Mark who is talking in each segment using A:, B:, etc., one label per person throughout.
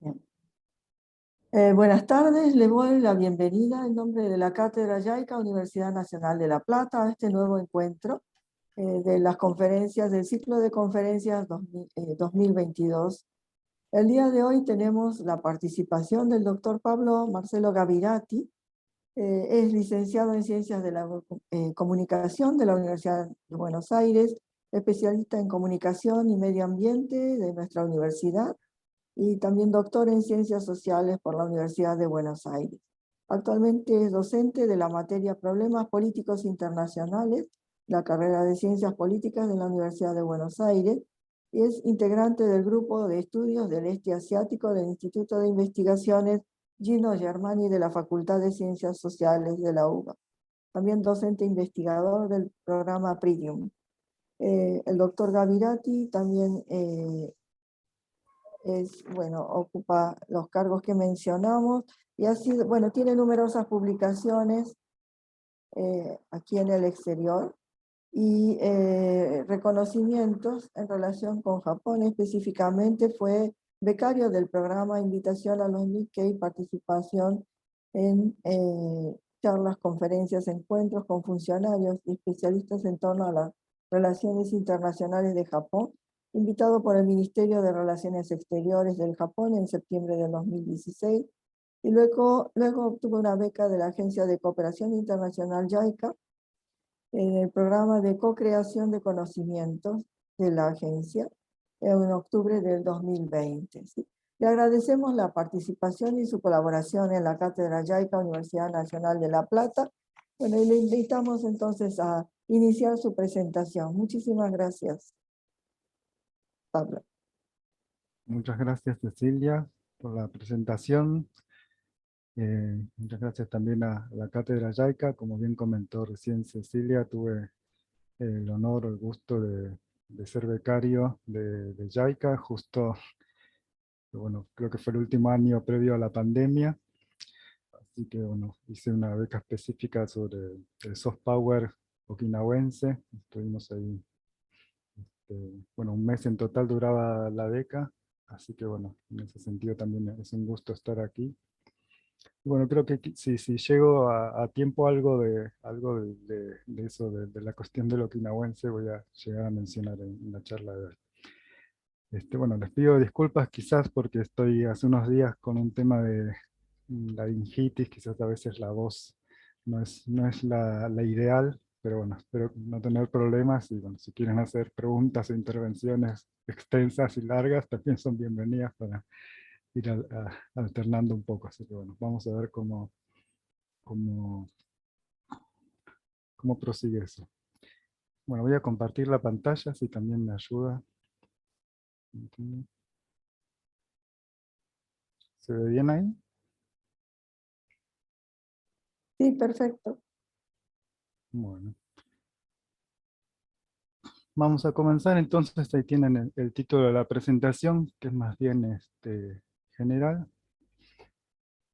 A: Bien. Buenas tardes, les doy la bienvenida en nombre de la Cátedra Jaica Universidad Nacional de La Plata a este nuevo encuentro de las conferencias del ciclo de conferencias 2022. El día de hoy tenemos la participación del doctor Pablo Marcelo Gavirati. Es licenciado en Ciencias de la Comunicación de la Universidad de Buenos Aires, especialista en Comunicación y Medio Ambiente de nuestra universidad, y también doctor en Ciencias Sociales por la Universidad de Buenos Aires. Actualmente es docente de la materia Problemas Políticos Internacionales, la carrera de Ciencias Políticas de la Universidad de Buenos Aires, y es integrante del Grupo de Estudios del Este Asiático del Instituto de Investigaciones Gino Germani de la Facultad de Ciencias Sociales de la UBA. También docente investigador del programa Pritium. El doctor Gavirati también ocupa los cargos que mencionamos y ha sido, tiene numerosas publicaciones aquí en el exterior y reconocimientos en relación con Japón. Específicamente fue becario del programa Invitación a los Nikkei, participación en charlas, conferencias, encuentros con funcionarios y especialistas en torno a las relaciones internacionales de Japón, invitado por el Ministerio de Relaciones Exteriores del Japón en septiembre de 2016, y luego obtuvo una beca de la Agencia de Cooperación Internacional JICA en el programa de co-creación de conocimientos de la agencia en octubre del 2020. ¿Sí? Le agradecemos la participación y su colaboración en la Cátedra JICA Universidad Nacional de La Plata. Bueno, y le invitamos entonces a iniciar su presentación. Muchísimas gracias, Pablo.
B: Muchas gracias, Cecilia, por la presentación. Muchas gracias también a la Cátedra JICA. Como bien comentó recién Cecilia, tuve el honor o el gusto de ser becario de JICA, justo, bueno, creo que fue el último año previo a la pandemia. Así que, bueno, hice una beca específica sobre el soft power okinawense. Estuvimos ahí, bueno, un mes en total duraba la beca. Así que, bueno, en ese sentido también es un gusto estar aquí. Bueno, creo que si llego a tiempo algo de eso, de la cuestión del okinawense, voy a llegar a mencionar en la charla de hoy. Bueno, les pido disculpas quizás porque estoy hace unos días con un tema de laringitis, quizás a veces la voz no es la ideal, pero bueno, espero no tener problemas y bueno, si quieren hacer preguntas e intervenciones extensas y largas, también son bienvenidas para ir alternando un poco. Así que bueno, vamos a ver cómo, cómo prosigue eso. Bueno, voy a compartir la pantalla si también me ayuda. ¿Se ve bien ahí?
A: Sí, perfecto.
B: Bueno. Vamos a comenzar entonces, ahí tienen el título de la presentación, que es más bien general.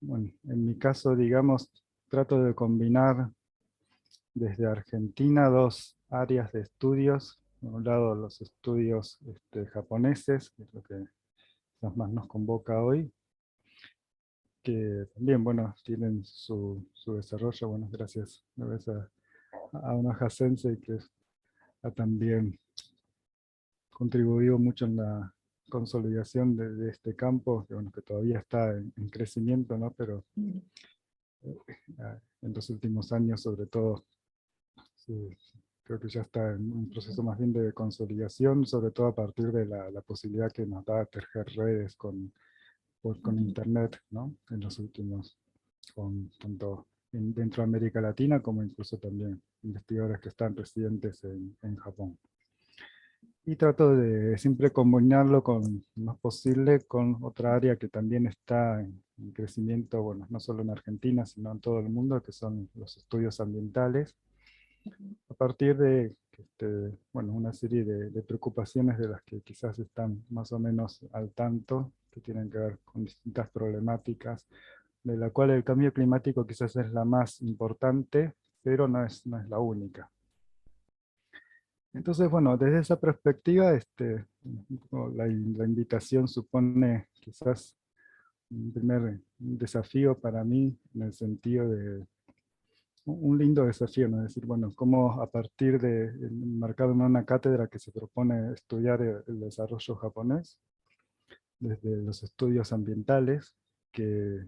B: Bueno, en mi caso, digamos, trato de combinar desde Argentina dos áreas de estudios. Por un lado, los estudios japoneses, que es lo que más nos convoca hoy, que también, bueno, tienen su desarrollo, bueno, gracias a Unoha Sensei, que ha también contribuyó mucho en la consolidación de este campo, que, bueno, que todavía está en crecimiento, ¿no? Pero en los últimos años, sobre todo, sí, creo que ya está en un proceso más bien de consolidación, sobre todo a partir de la posibilidad que nos da tejer redes con Internet, ¿no? En los últimos, tanto dentro de América Latina como incluso también investigadores que están residentes en Japón. Y trato de siempre combinarlo con lo más posible con otra área que también está en crecimiento, bueno, no solo en Argentina, sino en todo el mundo, que son los estudios ambientales, a partir de bueno, una serie de preocupaciones de las que quizás están más o menos al tanto, que tienen que ver con distintas problemáticas, de la cual el cambio climático quizás es la más importante, pero no es la única. Entonces, bueno, desde esa perspectiva, la invitación supone quizás un primer desafío para mí, en el sentido de un lindo desafío, ¿no? Es decir, bueno, cómo a partir de, marcado en una cátedra que se propone estudiar el desarrollo japonés, desde los estudios ambientales, que,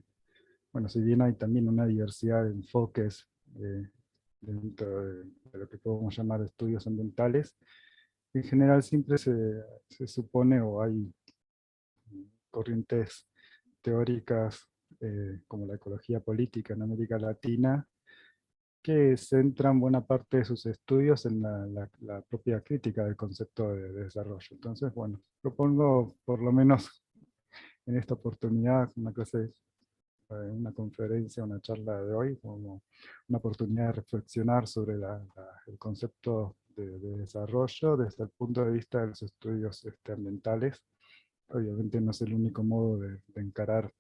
B: bueno, si bien hay también una diversidad de enfoques dentro de lo que podemos llamar estudios ambientales, en general siempre se supone o hay corrientes teóricas como la ecología política en América Latina, que centran buena parte de sus estudios en la propia crítica del concepto de desarrollo. Entonces, bueno, propongo por lo menos en esta oportunidad una clase, una conferencia, una charla de hoy, como una oportunidad de reflexionar sobre el concepto de desarrollo desde el punto de vista de los estudios ambientales. Obviamente no es el único modo de encarar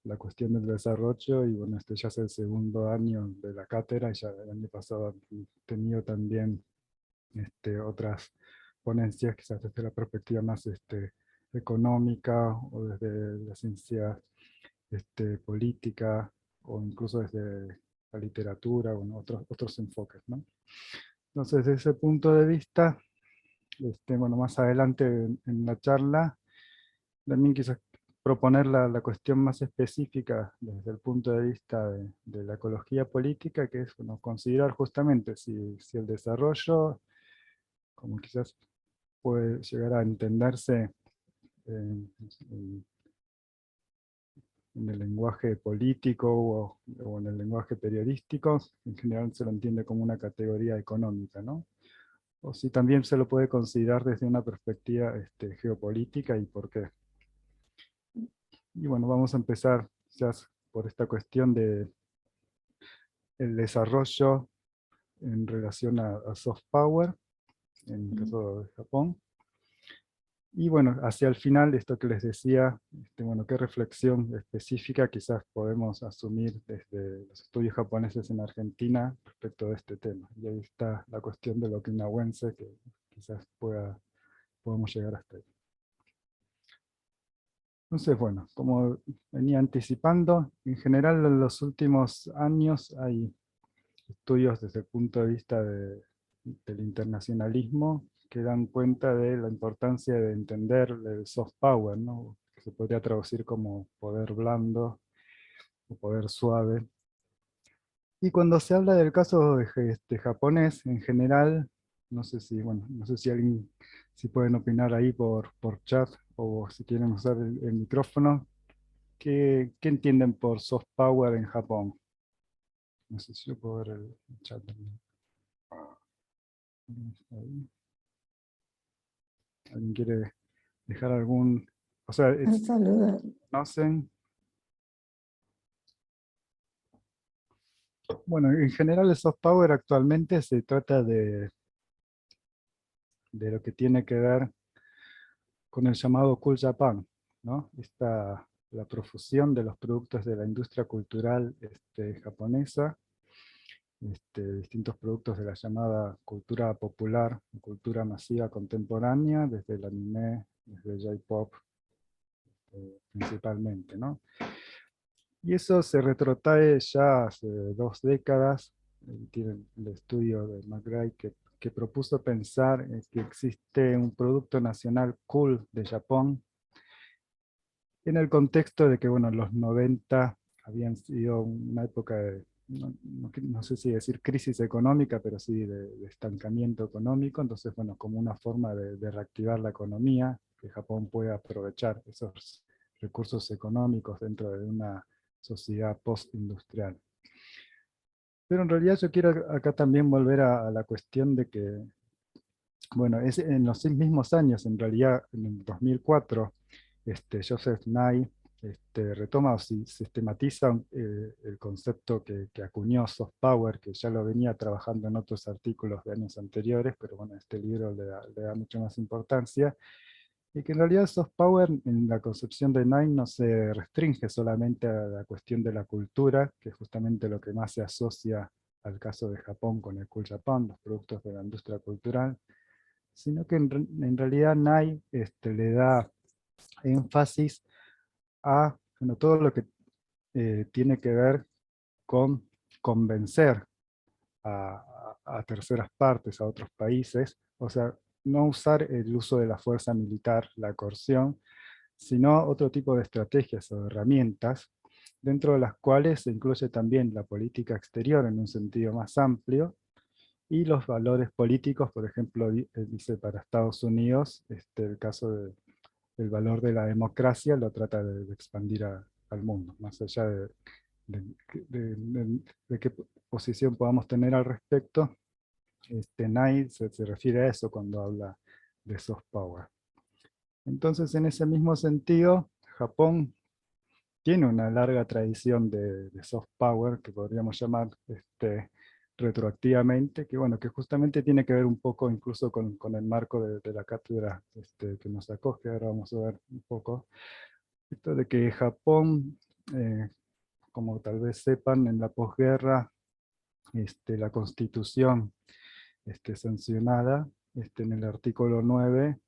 B: la cuestión del desarrollo, y bueno, este ya es el segundo año de la cátedra, y ya el año pasado he tenido también otras ponencias, quizás desde la perspectiva más económica, o desde la ciencia política, o incluso desde la literatura, o otros enfoques, ¿no? Entonces, desde ese punto de vista, bueno, más adelante en la charla, también quizás proponer la cuestión más específica desde el punto de vista de la ecología política, que es, bueno, considerar justamente si el desarrollo, como quizás puede llegar a entenderse en, en- en el lenguaje político o en el lenguaje periodístico, en general se lo entiende como una categoría económica, ¿no? O si también se lo puede considerar desde una perspectiva geopolítica, y por qué. Y bueno, vamos a empezar quizás por esta cuestión de el desarrollo en relación a soft power, en el caso de Japón. Y bueno, hacia el final, esto que les decía, bueno, qué reflexión específica quizás podemos asumir desde los estudios japoneses en Argentina respecto de este tema. Y ahí está la cuestión del okinawense, que quizás podamos llegar hasta ahí. Entonces, bueno, como venía anticipando, en general en los últimos años hay estudios desde el punto de vista del internacionalismo que dan cuenta de la importancia de entender el soft power, ¿no? Que se podría traducir como poder blando o poder suave. Y cuando se habla del caso japonés en general, no sé si, bueno, no sé si alguien, si pueden opinar ahí por chat, o si quieren usar el micrófono. ¿Qué entienden por soft power en Japón? No sé si yo puedo ver el chat también. Ahí. ¿Alguien quiere dejar algún, o sea,
A: Saludos.
B: conocen? Bueno, en general el soft power actualmente se trata de lo que tiene que ver con el llamado Cool Japan, ¿no? La profusión de los productos de la industria cultural japonesa, distintos productos de la llamada cultura popular, cultura masiva contemporánea, desde el anime, desde el J-pop principalmente, ¿no? Y eso se retrotrae ya hace 2 décadas. Tiene el estudio de McGrath que propuso pensar que existe un producto nacional cool de Japón, en el contexto de que, bueno, los 90 habían sido una época de, no sé si decir crisis económica, pero sí de estancamiento económico. Entonces, bueno, como una forma de reactivar la economía, que Japón pueda aprovechar esos recursos económicos dentro de una sociedad post-industrial. Pero en realidad yo quiero acá también volver a la cuestión de que, bueno, es en los mismos años, en realidad en el 2004, Joseph Nye retoma o sistematiza el concepto que acuñó soft power, que ya lo venía trabajando en otros artículos de años anteriores, pero bueno, este libro le da mucha más importancia, y que en realidad el soft power en la concepción de Nye no se restringe solamente a la cuestión de la cultura, que es justamente lo que más se asocia al caso de Japón con el Cool Japan, los productos de la industria cultural, sino que en realidad Nye le da énfasis a bueno, todo lo que tiene que ver con convencer a terceras partes, a otros países, o sea, no usar el uso de la fuerza militar, la coerción, sino otro tipo de estrategias o herramientas, dentro de las cuales se incluye también la política exterior en un sentido más amplio, y los valores políticos, por ejemplo, dice para Estados Unidos, el caso del valor de la democracia lo trata de expandir al mundo, más allá de, de qué posición podamos tener al respecto. Knight se refiere a eso cuando habla de soft power. Entonces, en ese mismo sentido, Japón tiene una larga tradición de soft power, que podríamos llamar retroactivamente, que bueno, que justamente tiene que ver un poco incluso con el marco de la cátedra que nos acoge. Ahora vamos a ver un poco esto de que Japón, como tal vez sepan, en la posguerra, la constitución sancionada en el artículo 9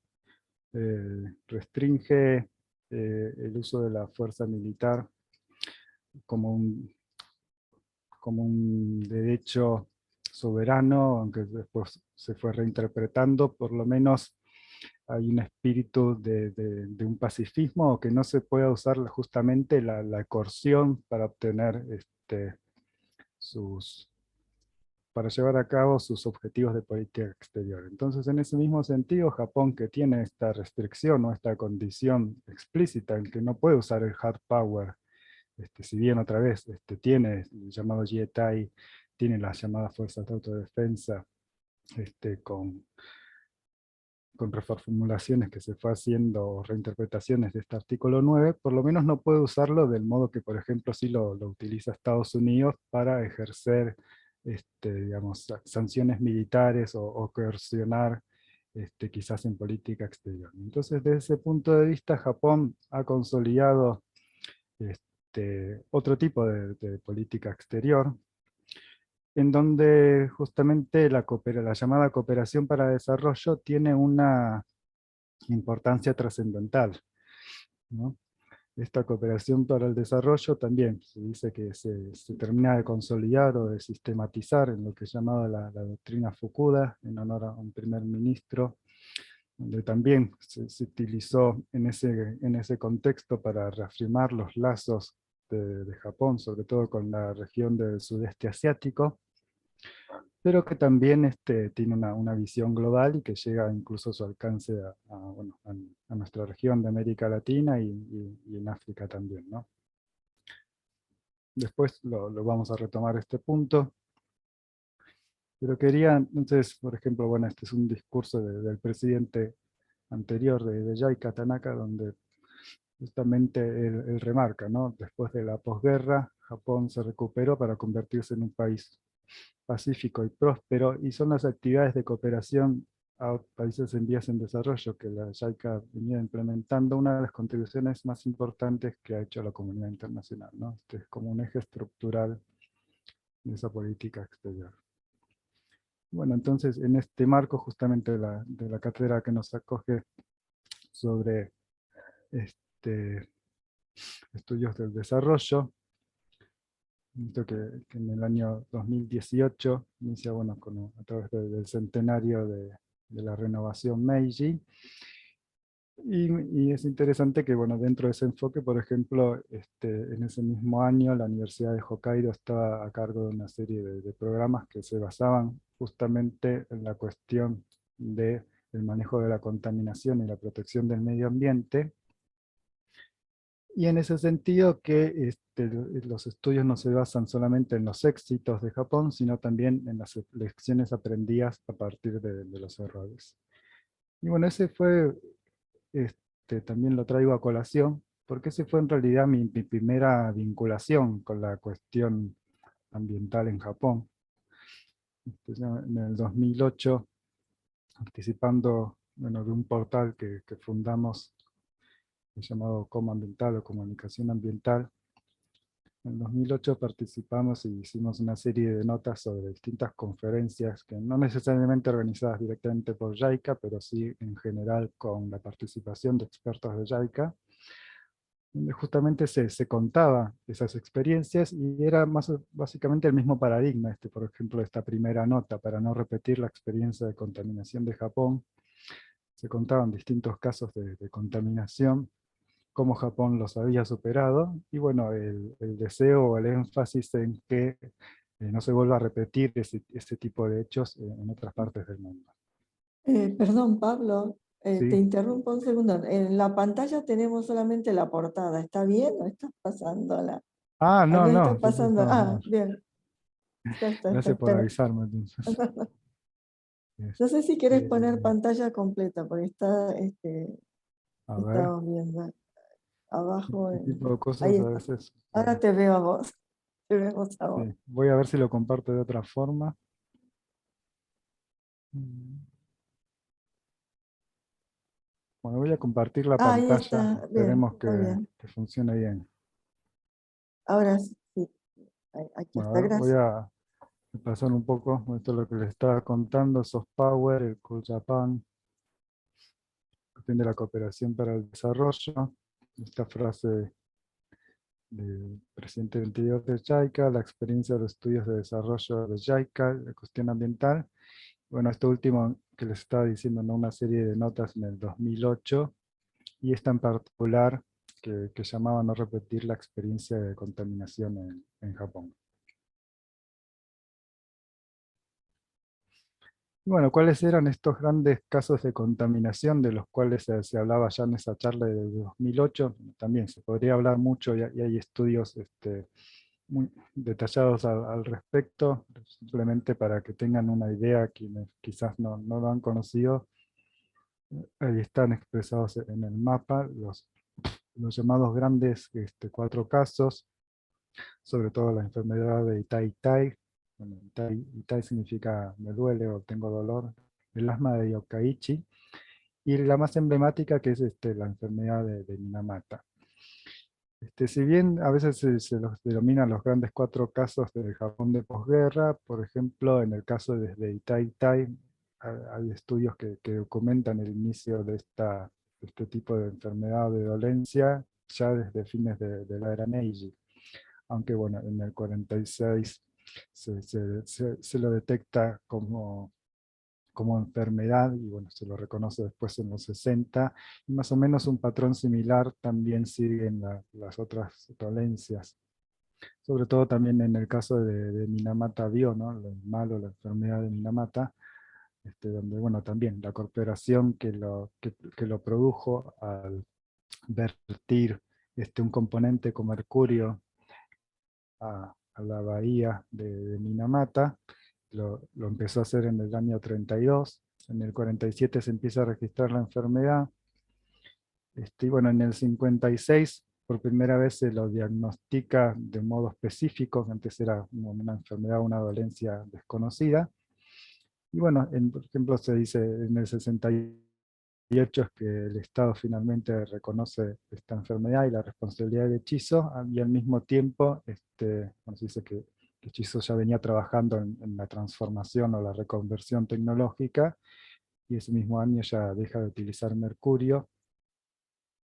B: restringe el uso de la fuerza militar como como un derecho soberano, aunque después se fue reinterpretando. Por lo menos hay un espíritu de un pacifismo, que no se pueda usar justamente la coerción para obtener sus, para llevar a cabo sus objetivos de política exterior. Entonces, en ese mismo sentido, Japón, que tiene esta restricción o esta condición explícita en que no puede usar el hard power, si bien otra vez tiene el llamado Jietai, tiene las llamadas fuerzas de autodefensa, con reformulaciones que se fue haciendo, reinterpretaciones de este artículo 9, por lo menos no puede usarlo del modo que, por ejemplo, sí lo utiliza Estados Unidos para ejercer, digamos, sanciones militares o coercionar, quizás en política exterior. Entonces, desde ese punto de vista, Japón ha consolidado otro tipo de política exterior, en donde justamente la llamada cooperación para desarrollo tiene una importancia trascendental, ¿no? Esta cooperación para el desarrollo también se dice que se termina de consolidar o de sistematizar en lo que es llamado la doctrina Fukuda, en honor a un primer ministro, donde también se utilizó en ese contexto para reafirmar los lazos de Japón, sobre todo con la región del sudeste asiático, pero que también tiene una visión global y que llega incluso su alcance bueno, a nuestra región de América Latina y en África también, ¿no? Después lo vamos a retomar este punto, pero quería entonces, por ejemplo, bueno, este es un discurso del presidente anterior de JICA, Tanaka, donde justamente él remarca, ¿no? Después de la posguerra, Japón se recuperó para convertirse en un país pacífico y próspero, y son las actividades de cooperación a países en vías en desarrollo que la JICA venía implementando, una de las contribuciones más importantes que ha hecho la comunidad internacional, ¿no? Este es como un eje estructural de esa política exterior. Bueno, entonces en este marco justamente de la cátedra que nos acoge sobre estudios del desarrollo, que en el año 2018 inicia, bueno, a través del centenario de la renovación Meiji. Y es interesante que, bueno, dentro de ese enfoque, por ejemplo, en ese mismo año la Universidad de Hokkaido estaba a cargo de una serie de programas que se basaban justamente en la cuestión del manejo de la contaminación y la protección del medio ambiente. Y en ese sentido que los estudios no se basan solamente en los éxitos de Japón, sino también en las lecciones aprendidas a partir de los errores. Y bueno, ese fue, también lo traigo a colación, porque ese fue en realidad mi primera vinculación con la cuestión ambiental en Japón. En el 2008, participando, bueno, de un portal que fundamos llamado Coma Ambiental o Comunicación Ambiental. En 2008 participamos y hicimos una serie de notas sobre distintas conferencias, que no necesariamente organizadas directamente por JICA, pero sí en general con la participación de expertos de JICA, donde justamente se contaba esas experiencias y era básicamente el mismo paradigma, por ejemplo, esta primera nota, para no repetir la experiencia de contaminación de Japón. Se contaban distintos casos de contaminación, cómo Japón los había superado, y bueno, el deseo o el énfasis en que no se vuelva a repetir ese tipo de hechos en otras partes del mundo.
A: Perdón, Pablo, te
B: ¿Sí?
A: interrumpo un segundo. En la pantalla tenemos solamente la portada. ¿Está bien o estás pasándola?
B: Ah,
A: Ahí
B: no,
A: nos
B: no,
A: está
B: entonces
A: pasando.
B: estamos
A: Ah,
B: mal.
A: bien. Está,
B: Gracias por
A: espera.
B: avisarme entonces.
A: No sé si quieres
B: Este,
A: poner pantalla completa, porque
B: a ver,
A: estamos viendo abajo.
B: este tipo de
A: Ahí
B: cosas a
A: está.
B: veces.
A: Ahora te veo a vos. Te vemos a vos.
B: Sí, voy a ver si lo comparto de otra forma. Mm. Bueno, voy a compartir la
A: Ah, ahí
B: pantalla.
A: está. Bien,
B: Esperemos
A: muy bien.
B: que funcione bien.
A: Ahora sí. Aquí
B: Bueno, a
A: está,
B: ver, voy
A: gracias.
B: a pasar un poco. Esto es lo que les estaba contando. Soft Power, el Cool Japan, cuestión de la cooperación para el desarrollo. Esta frase del presidente anterior de JICA, la experiencia de los estudios de desarrollo de JICA, la cuestión ambiental. Bueno, esto último que les estaba diciendo, ¿no? Una serie de notas en el 2008, y esta en particular que llamaba a no repetir la experiencia de contaminación en Japón. Y bueno, ¿cuáles eran estos grandes casos de contaminación de los cuales se hablaba ya en esa charla de 2008? También se podría hablar mucho y hay estudios muy detallados al respecto, simplemente para que tengan una idea, quienes quizás no lo han conocido. Ahí están expresados en el mapa los llamados grandes cuatro casos, sobre todo la enfermedad de Itai-Tai. Bueno, Itai significa me duele o tengo dolor. El asma de Yokkaichi. Y la más emblemática, que es la enfermedad de Minamata. Si bien a veces se los denominan los grandes cuatro casos del Japón de posguerra, por ejemplo, en el caso de Itai-Tai, hay estudios que documentan el inicio de este tipo de enfermedad o de dolencia ya desde fines de la era Meiji. Aunque bueno, en el 46 se lo detecta como enfermedad, y bueno, se lo reconoce después en los 60, y más o menos un patrón similar también siguen las otras dolencias, sobre todo también en el caso de Minamata Bio, ¿no? El mal o la enfermedad de Minamata, donde bueno, también la corporación que lo produjo al vertir un componente con mercurio a la bahía de Minamata. Lo empezó a hacer en el año 32, en el 47 se empieza a registrar la enfermedad, y bueno, en el 56 por primera vez se lo diagnostica de modo específico, antes era una enfermedad, una dolencia desconocida, y bueno, por ejemplo se dice en el 68 es que el Estado finalmente reconoce esta enfermedad y la responsabilidad de Hechizo, y al mismo tiempo, bueno, se dice que Hechizo ya venía trabajando en la transformación o la reconversión tecnológica, y ese mismo año ya deja de utilizar mercurio,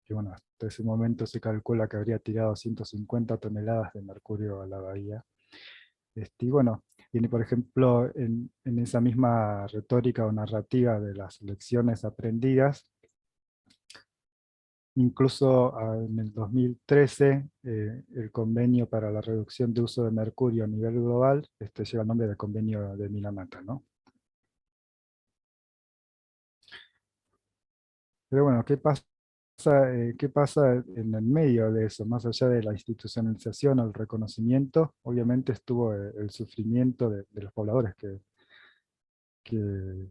B: y bueno, hasta ese momento se calcula que habría tirado 150 toneladas de mercurio a la bahía. Y bueno, tiene por ejemplo en esa misma retórica o narrativa de las lecciones aprendidas. Incluso en el 2013, el convenio para la reducción de uso de mercurio a nivel global lleva el nombre del convenio de Minamata, ¿no? Pero bueno, qué pasa en el medio de eso? Más allá de la institucionalización o el reconocimiento, obviamente estuvo el sufrimiento de los pobladores que, que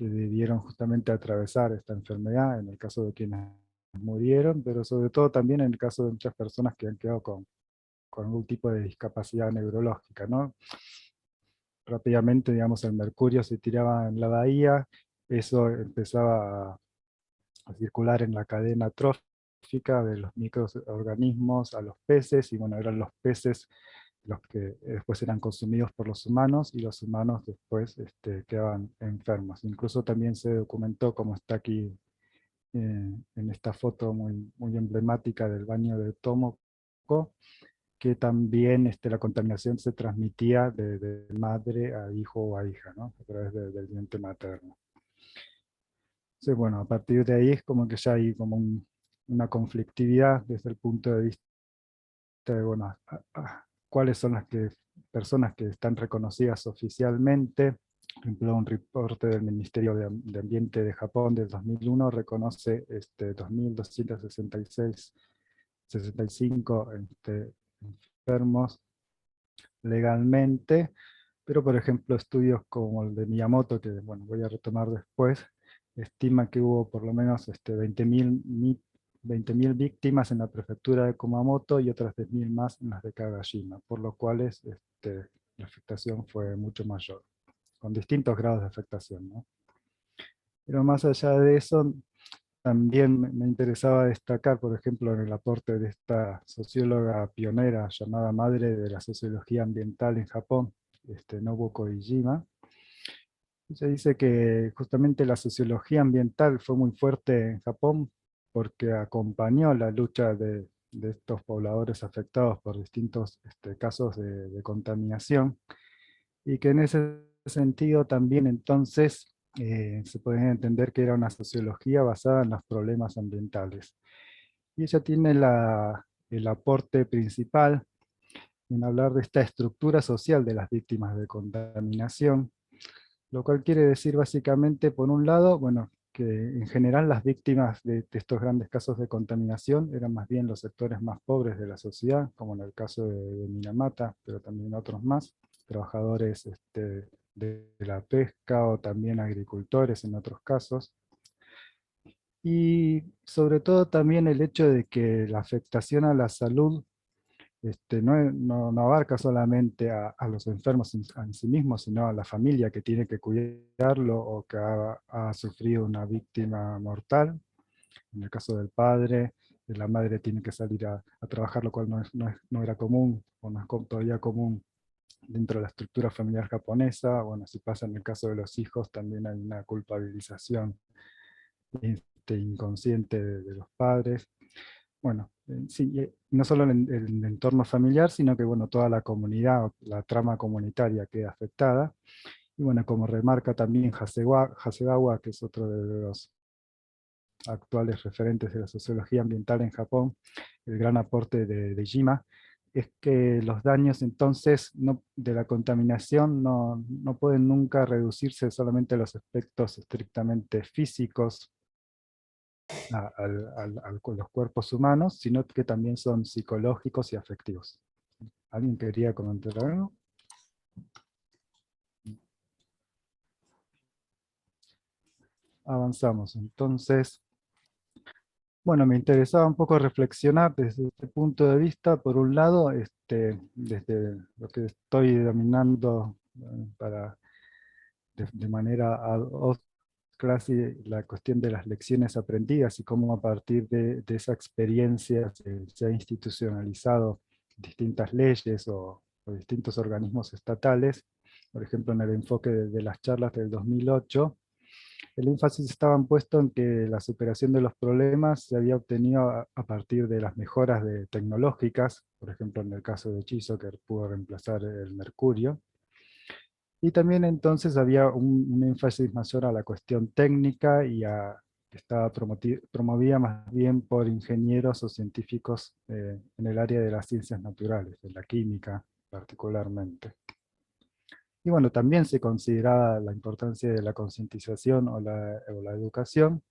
B: debieron justamente atravesar esta enfermedad, en el caso de quienes murieron, pero sobre todo también en el caso de muchas personas que han quedado con algún tipo de discapacidad neurológica, ¿no? Rápidamente, digamos, el mercurio se tiraba en la bahía, eso empezaba a circular en la cadena trófica de los microorganismos a los peces, y bueno, eran los peces los que después eran consumidos por los humanos, y los humanos después quedaban enfermos. Incluso también se documentó, como está aquí en esta foto muy emblemática del baño de Tomoko, que también la contaminación se transmitía de madre a hijo o a hija, ¿no? A través del vientre materno. Entonces, bueno, a partir de ahí es como que ya hay como una conflictividad desde el punto de vista de, bueno, cuáles son las personas que están reconocidas oficialmente. Por ejemplo, un reporte del Ministerio de Ambiente de Japón del 2001 reconoce 2.265 enfermos legalmente, pero por ejemplo estudios como el de Miyamoto, que bueno, voy a retomar después, estima que hubo por lo menos 20.000 víctimas en la prefectura de Kumamoto y otras 10.000 más en las de Kagashima, por lo cual la afectación fue mucho mayor, con distintos grados de afectación, ¿no? Pero más allá de eso, también me interesaba destacar, por ejemplo, en el aporte de esta socióloga pionera llamada madre de la sociología ambiental en Japón, Nobuo Koijima. Ella dice que justamente la sociología ambiental fue muy fuerte en Japón porque acompañó la lucha de estos pobladores afectados por distintos casos de contaminación, y que en ese sentido también entonces se puede entender que era una sociología basada en los problemas ambientales. Y ella tiene el aporte principal en hablar de esta estructura social de las víctimas de contaminación, lo cual quiere decir básicamente, por un lado, bueno, que en general las víctimas de estos grandes casos de contaminación eran más bien los sectores más pobres de la sociedad, como en el caso de Minamata, pero también otros más, trabajadores de la pesca o también agricultores en otros casos. Y sobre todo también el hecho de que la afectación a la salud no abarca solamente a los enfermos en sí mismos, sino a la familia que tiene que cuidarlo o que ha sufrido una víctima mortal. En el caso del padre, la madre tiene que salir a trabajar, lo cual no era común, o no es todavía común dentro de la estructura familiar japonesa. Bueno, si pasa en el caso de los hijos, también hay una culpabilización inconsciente de los padres. Bueno, sí, no solo el entorno familiar, sino que bueno, toda la comunidad, la trama comunitaria queda afectada. Y bueno, como remarca también Hasegawa, que es otro de los actuales referentes de la sociología ambiental en Japón, el gran aporte de Jima, es que los daños entonces de la contaminación no pueden nunca reducirse solamente a los aspectos estrictamente físicos, los cuerpos humanos, sino que también son psicológicos y afectivos. ¿Alguien quería comentar algo? Avanzamos. Entonces, bueno, me interesaba un poco reflexionar desde este punto de vista, por un lado, desde lo que estoy dominando de manera ad hoc clase, la cuestión de las lecciones aprendidas y cómo a partir de esa experiencia se ha institucionalizado distintas leyes o distintos organismos estatales. Por ejemplo, en el enfoque de las charlas del 2008, el énfasis estaba puesto en que la superación de los problemas se había obtenido a partir de las mejoras tecnológicas, por ejemplo en el caso de Chiso, que pudo reemplazar el mercurio. Y también entonces había un énfasis mayor a la cuestión técnica que estaba promovida más bien por ingenieros o científicos en el área de las ciencias naturales, de la química particularmente. Y bueno, también se consideraba la importancia de la concientización o la educación,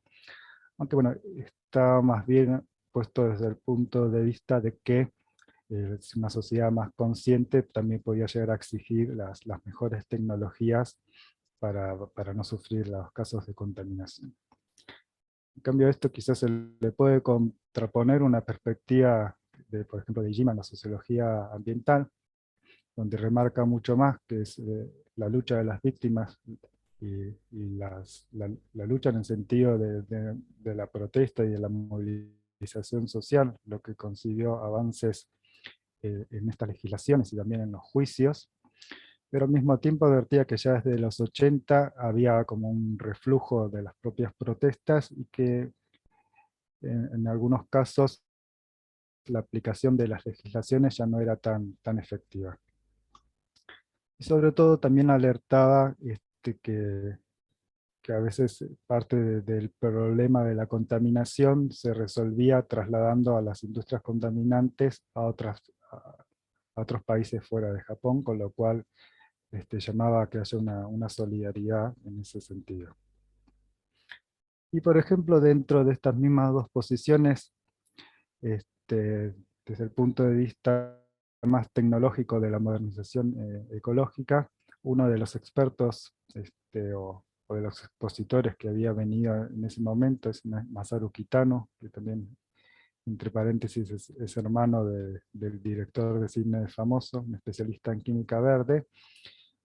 B: aunque bueno, está más bien puesto desde el punto de vista de que una sociedad más consciente también podía llegar a exigir las mejores tecnologías para no sufrir los casos de contaminación. En cambio, esto quizás se le puede contraponer una perspectiva, por ejemplo, de Jima en la sociología ambiental, donde remarca mucho más que es la lucha de las víctimas y la lucha en el sentido de la protesta y de la movilización social, lo que consiguió avances en estas legislaciones y también en los juicios, pero al mismo tiempo advertía que ya desde los 80 había como un reflujo de las propias protestas y que en algunos casos la aplicación de las legislaciones ya no era tan efectiva. Y sobre todo también alertaba que a veces parte del problema de la contaminación se resolvía trasladando a las industrias contaminantes a otros países fuera de Japón, con lo cual llamaba a que haya una solidaridad en ese sentido. Y por ejemplo, dentro de estas mismas dos posiciones, desde el punto de vista más tecnológico de la modernización ecológica, uno de los expertos o de los expositores que había venido en ese momento es Masaru Kitano, que también, entre paréntesis, es hermano del director de cine famoso, un especialista en química verde.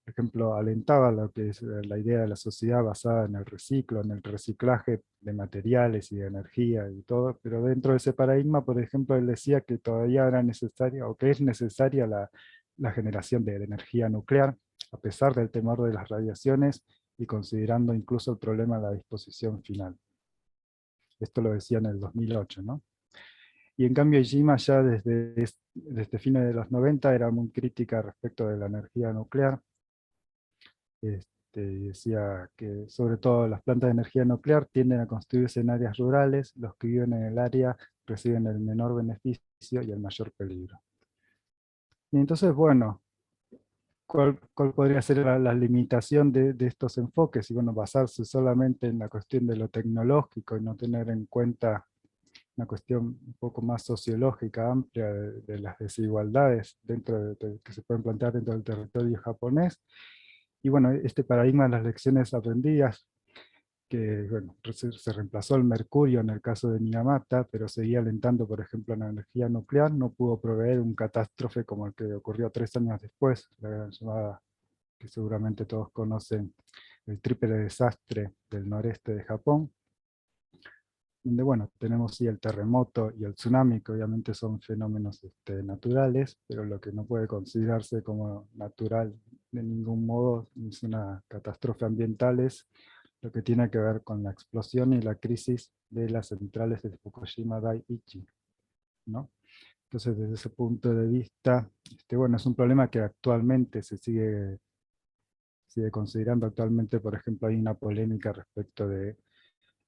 B: Por ejemplo, alentaba lo que es la idea de la sociedad basada en el reciclo, en el reciclaje de materiales y de energía y todo, pero dentro de ese paradigma, por ejemplo, él decía que todavía era necesaria, o que es necesaria la generación de energía nuclear, a pesar del temor de las radiaciones y considerando incluso el problema de la disposición final. Esto lo decía en el 2008, ¿no? Y en cambio Jima ya desde fines de los 90 era muy crítica respecto de la energía nuclear. Decía que sobre todo las plantas de energía nuclear tienden a construirse en áreas rurales, los que viven en el área reciben el menor beneficio y el mayor peligro. Y entonces, bueno, ¿cuál podría ser la limitación de estos enfoques? Y bueno, basarse solamente en la cuestión de lo tecnológico y no tener en cuenta una cuestión un poco más sociológica, amplia, de las desigualdades que se pueden plantear dentro del territorio japonés. Y bueno, este paradigma de las lecciones aprendidas, que bueno, se reemplazó el mercurio en el caso de Minamata, pero seguía alentando, por ejemplo, la energía nuclear, no pudo prever un catástrofe como el que ocurrió 3 años después, la gran llamada, que seguramente todos conocen, el triple desastre del noreste de Japón, donde bueno, tenemos sí el terremoto y el tsunami, que obviamente son fenómenos naturales, pero lo que no puede considerarse como natural de ningún modo es una catástrofe ambiental, es lo que tiene que ver con la explosión y la crisis de las centrales de Fukushima Daiichi, ¿no? Entonces, desde ese punto de vista, bueno, es un problema que actualmente se sigue considerando. Actualmente, por ejemplo, hay una polémica respecto de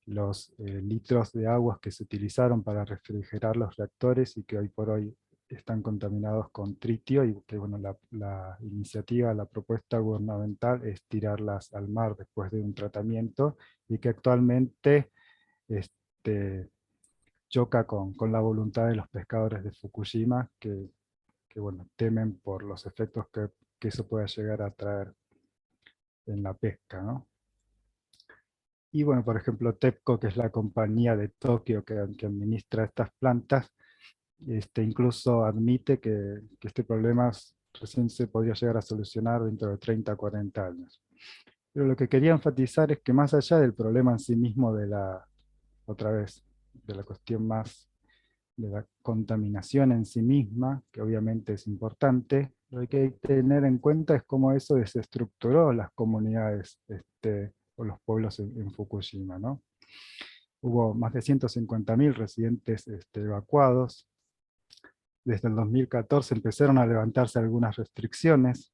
B: los litros de aguas que se utilizaron para refrigerar los reactores y que hoy por hoy están contaminados con tritio, y que bueno, la iniciativa, la propuesta gubernamental es tirarlas al mar después de un tratamiento, y que actualmente este, choca con la voluntad de los pescadores de Fukushima, que bueno, temen por los efectos que eso pueda llegar a traer en la pesca, ¿no? Y bueno, por ejemplo, TEPCO, que es la compañía de Tokio que administra estas plantas, incluso admite que este problema recién se podría llegar a solucionar dentro de 30 a 40 años. Pero lo que quería enfatizar es que más allá del problema en sí mismo otra vez, de la cuestión más de la contaminación en sí misma, que obviamente es importante, lo que hay que tener en cuenta es cómo eso desestructuró las comunidades o los pueblos en Fukushima, ¿no? Hubo más de 150.000 residentes evacuados. Desde el 2014 empezaron a levantarse algunas restricciones,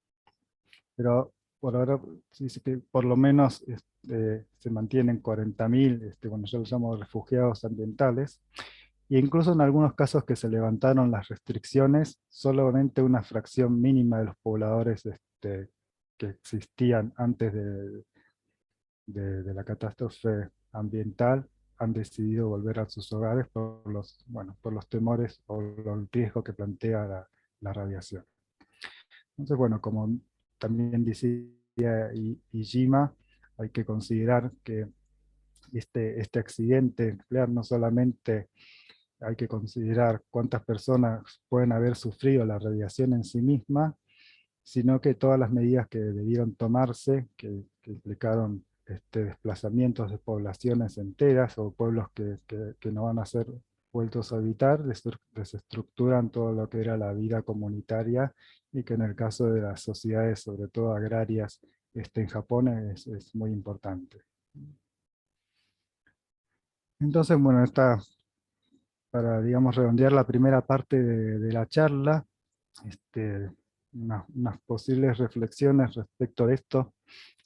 B: pero por ahora se dice que por lo menos se mantienen 40.000, bueno, yo los llamo refugiados ambientales, e incluso en algunos casos que se levantaron las restricciones, solamente una fracción mínima de los pobladores que existían antes de la catástrofe ambiental han decidido volver a sus hogares por los temores o el riesgo que plantea la radiación. Entonces, bueno, como también decía Ijima, hay que considerar que este accidente nuclear no solamente hay que considerar cuántas personas pueden haber sufrido la radiación en sí misma, sino que todas las medidas que debieron tomarse, que implicaron desplazamientos de poblaciones enteras o pueblos que no van a ser vueltos a habitar, desestructuran todo lo que era la vida comunitaria, y que en el caso de las sociedades, sobre todo agrarias, en Japón es muy importante. Entonces, bueno, digamos, redondear la primera parte de la charla, unas posibles reflexiones respecto de esto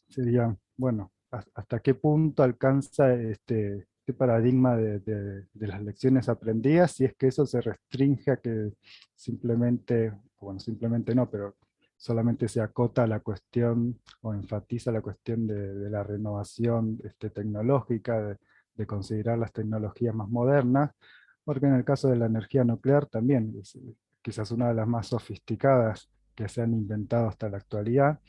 B: serían, bueno, hasta qué punto alcanza este paradigma de las lecciones aprendidas, si es que eso se restringe a que simplemente, bueno, simplemente no, pero solamente se acota a la cuestión o enfatiza la cuestión de la renovación tecnológica, de considerar las tecnologías más modernas, porque en el caso de la energía nuclear también es quizás una de las más sofisticadas que se han inventado hasta la actualidad,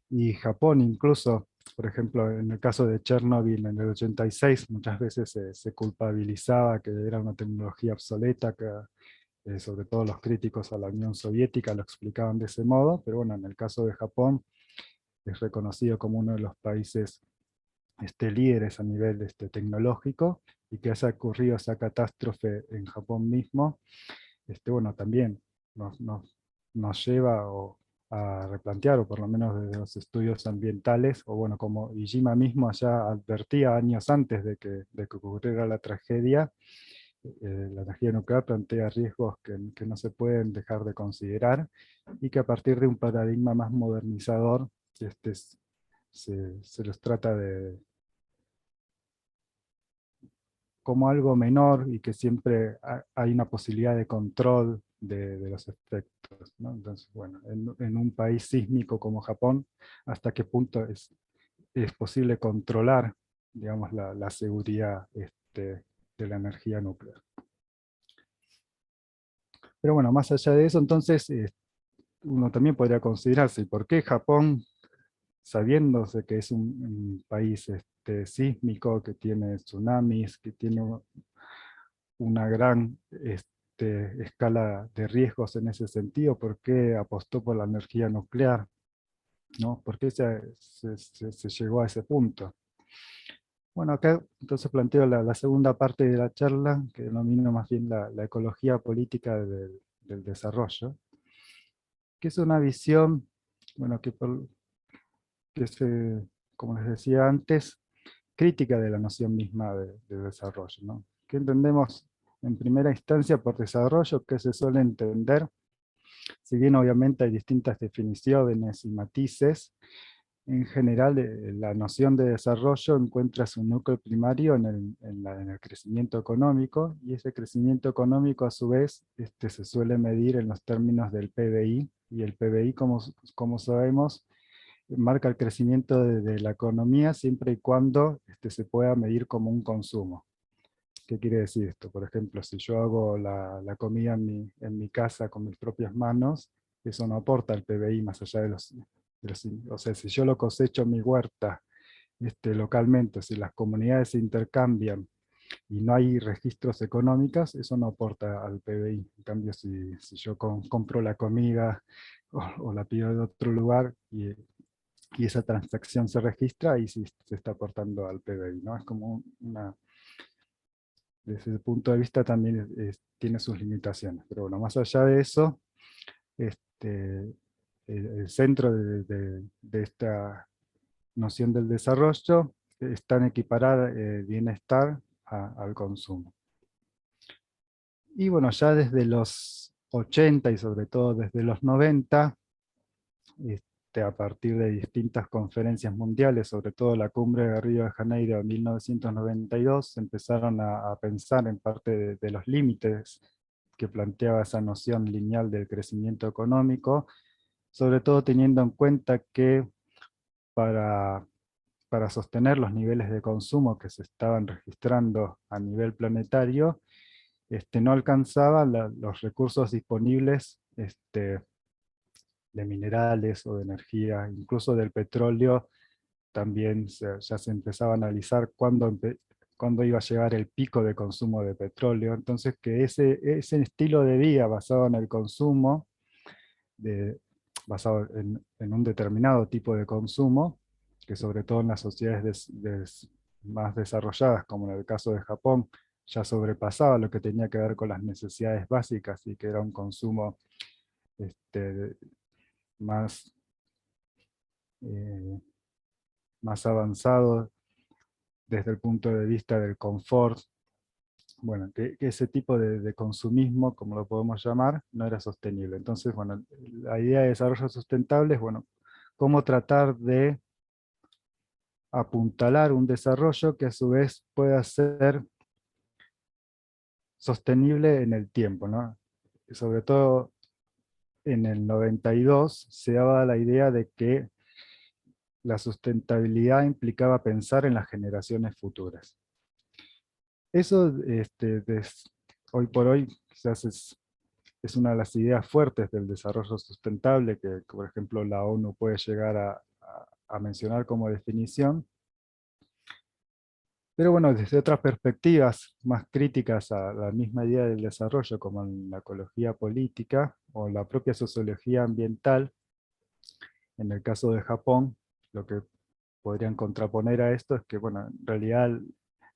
B: y Japón incluso, por ejemplo, en el caso de Chernobyl en el 86, muchas veces se culpabilizaba que era una tecnología obsoleta, que sobre todo los críticos a la Unión Soviética lo explicaban de ese modo, pero bueno, en el caso de Japón es reconocido como uno de los países líderes a nivel tecnológico, y que haya ocurrido esa catástrofe en Japón mismo, bueno, también nos lleva a replantear, o por lo menos desde los estudios ambientales, o bueno, como Ijima mismo ya advertía años antes de que ocurriera la tragedia, la energía nuclear plantea riesgos que no se pueden dejar de considerar, y que a partir de un paradigma más modernizador, se los trata como algo menor, y que siempre hay una posibilidad de control de los efectos, ¿no? Entonces, bueno, en un país sísmico como Japón, ¿hasta qué punto es posible controlar, digamos, la seguridad de la energía nuclear? Pero bueno, más allá de eso, entonces, uno también podría considerarse, ¿por qué Japón, sabiéndose que es un país sísmico, que tiene tsunamis, que tiene una gran escala de riesgos en ese sentido, por qué apostó por la energía nuclear, ¿no? ¿Por qué se llegó a ese punto? Bueno, acá entonces planteo la segunda parte de la charla, que denomino más bien la ecología política del desarrollo, que es una visión, bueno, que es, como les decía antes, crítica de la noción misma de desarrollo, ¿no? ¿Qué entendemos en primera instancia por desarrollo? ¿Qué se suele entender? Si bien obviamente hay distintas definiciones y matices, en general la noción de desarrollo encuentra su núcleo primario en el crecimiento económico, y ese crecimiento económico a su vez se suele medir en los términos del PBI, y el PBI, como sabemos, marca el crecimiento de la economía siempre y cuando se pueda medir como un consumo. ¿Qué quiere decir esto? Por ejemplo, si yo hago la comida en mi casa con mis propias manos, eso no aporta al PBI más allá o sea, si yo lo cosecho en mi huerta localmente, si las comunidades se intercambian y no hay registros económicos, eso no aporta al PBI. En cambio, si yo compro la comida o la pido de otro lugar, y esa transacción se registra, y sí se está aportando al PBI, ¿no? Es como desde ese punto de vista también tiene sus limitaciones. Pero bueno, más allá de eso, este, el centro de esta noción del desarrollo está en equiparar bienestar al consumo. Y bueno, ya desde los 80 y sobre todo desde los 90, a partir de distintas conferencias mundiales, sobre todo la cumbre de Río de Janeiro de 1992, se empezaron a pensar en parte de los límites que planteaba esa noción lineal del crecimiento económico, sobre todo teniendo en cuenta que para, para sostener los niveles de consumo que se estaban registrando a nivel planetario, no alcanzaban los recursos disponibles de minerales o de energía, incluso del petróleo. También ya se empezaba a analizar cuándo iba a llegar el pico de consumo de petróleo. Entonces, que ese estilo de vida basado en el consumo, basado en un determinado tipo de consumo, que sobre todo en las sociedades más desarrolladas, como en el caso de Japón, ya sobrepasaba lo que tenía que ver con las necesidades básicas, y que era un consumo este, más, eh, más avanzado desde el punto de vista del confort bueno, que ese tipo de consumismo, como lo podemos llamar, no era sostenible. Entonces, bueno, la idea de desarrollo sustentable es, bueno, cómo tratar de apuntalar un desarrollo que a su vez pueda ser sostenible en el tiempo, ¿no? Sobre todo en el 92 se daba la idea de que la sustentabilidad implicaba pensar en las generaciones futuras. Eso, hoy por hoy, quizás es una de las ideas fuertes del desarrollo sustentable que, por ejemplo, la ONU puede llegar a mencionar como definición. Pero bueno, desde otras perspectivas más críticas a la misma idea del desarrollo, como en la ecología política o la propia sociología ambiental, en el caso de Japón, lo que podrían contraponer a esto es que, bueno, en realidad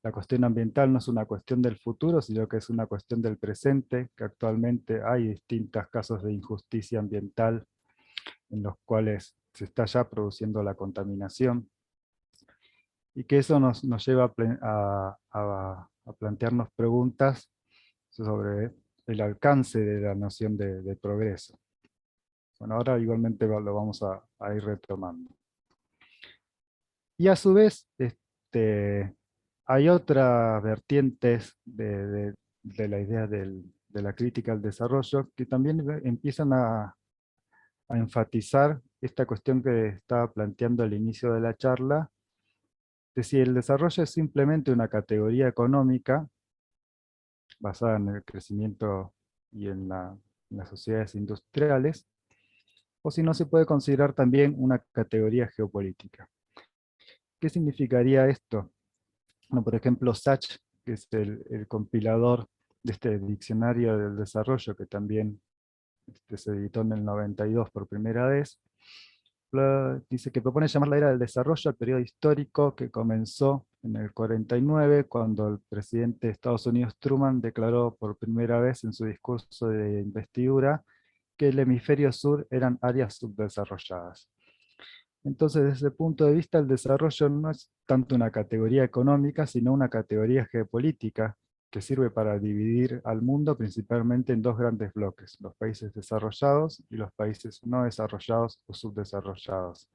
B: la cuestión ambiental no es una cuestión del futuro, sino que es una cuestión del presente, que actualmente hay distintos casos de injusticia ambiental en los cuales se está ya produciendo la contaminación, y que eso nos lleva a plantearnos preguntas sobre el alcance de la noción de progreso. Bueno, ahora igualmente lo vamos a ir retomando. Y a su vez, hay otras vertientes de la idea de la crítica al desarrollo que también empiezan a enfatizar esta cuestión que estaba planteando al inicio de la charla, de si el desarrollo es simplemente una categoría económica basada en el crecimiento y en las sociedades industriales, o si no se puede considerar también una categoría geopolítica. ¿Qué significaría esto? Bueno, por ejemplo, Sachs, que es el compilador de este diccionario del desarrollo, que también se editó en el 92 por primera vez, dice que propone llamar la era del desarrollo al periodo histórico que comenzó en el 49, cuando el presidente de Estados Unidos Truman declaró por primera vez en su discurso de investidura que el hemisferio sur eran áreas subdesarrolladas. Entonces, desde ese punto de vista, el desarrollo no es tanto una categoría económica, sino una categoría geopolítica que sirve para dividir al mundo principalmente en dos grandes bloques: los países desarrollados y los países no desarrollados o subdesarrollados.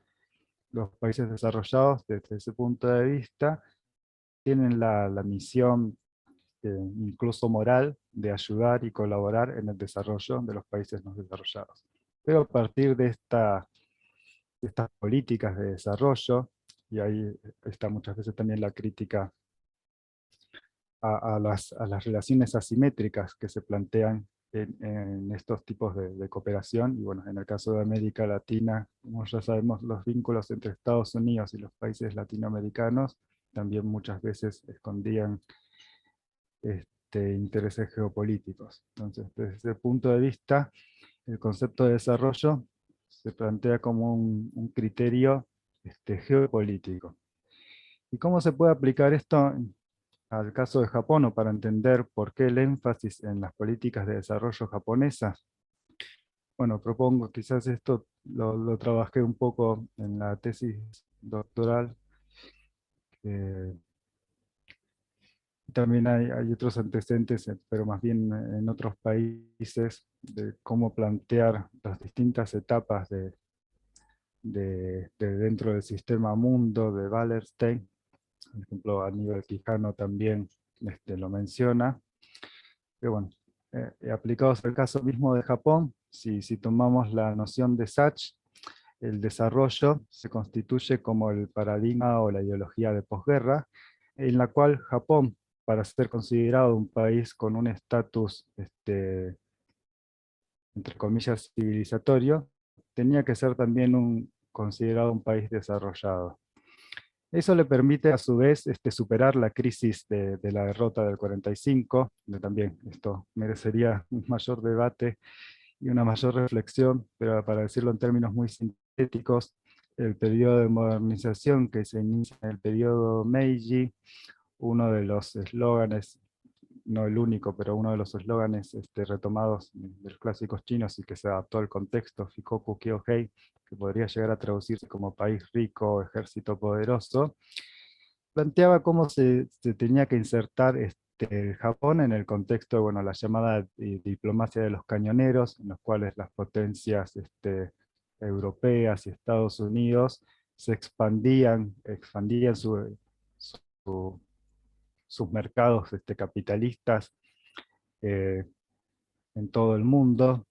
B: Los países desarrollados, desde ese punto de vista, tienen la misión, incluso moral, de ayudar y colaborar en el desarrollo de los países no desarrollados. Pero a partir de estas políticas de desarrollo, y ahí está muchas veces también la crítica a las relaciones asimétricas que se plantean en estos tipos de cooperación, y bueno, en el caso de América Latina, como ya sabemos, los vínculos entre Estados Unidos y los países latinoamericanos también muchas veces escondían intereses geopolíticos. Entonces, desde ese punto de vista, el concepto de desarrollo se plantea como un criterio geopolítico. ¿Y cómo se puede aplicar esto al caso de Japón, o para entender por qué el énfasis en las políticas de desarrollo japonesas? Bueno, propongo, quizás esto lo trabajé un poco en la tesis doctoral. También hay otros antecedentes, pero más bien en otros países, de cómo plantear las distintas etapas de dentro del sistema mundo de Wallerstein. Por ejemplo, Aníbal Quijano también lo menciona. Pero bueno, aplicados al caso mismo de Japón, si tomamos la noción de Sachs, el desarrollo se constituye como el paradigma o la ideología de posguerra, en la cual Japón, para ser considerado un país con un estatus, entre comillas, civilizatorio, tenía que ser también considerado un país desarrollado. Eso le permite a su vez superar la crisis de la derrota del 45, donde también esto merecería un mayor debate y una mayor reflexión, pero para decirlo en términos muy sintéticos, el periodo de modernización que se inicia en el periodo Meiji, uno de los eslóganes, no el único, pero uno de los eslóganes retomados de los clásicos chinos y que se adaptó al contexto, Shikoku Kyohei, que podría llegar a traducirse como país rico, ejército poderoso, planteaba cómo se tenía que insertar Japón en el contexto de bueno, la llamada diplomacia de los cañoneros, en los cuales las potencias europeas y Estados Unidos se expandían su- sus mercados capitalistas eh, en todo el mundo,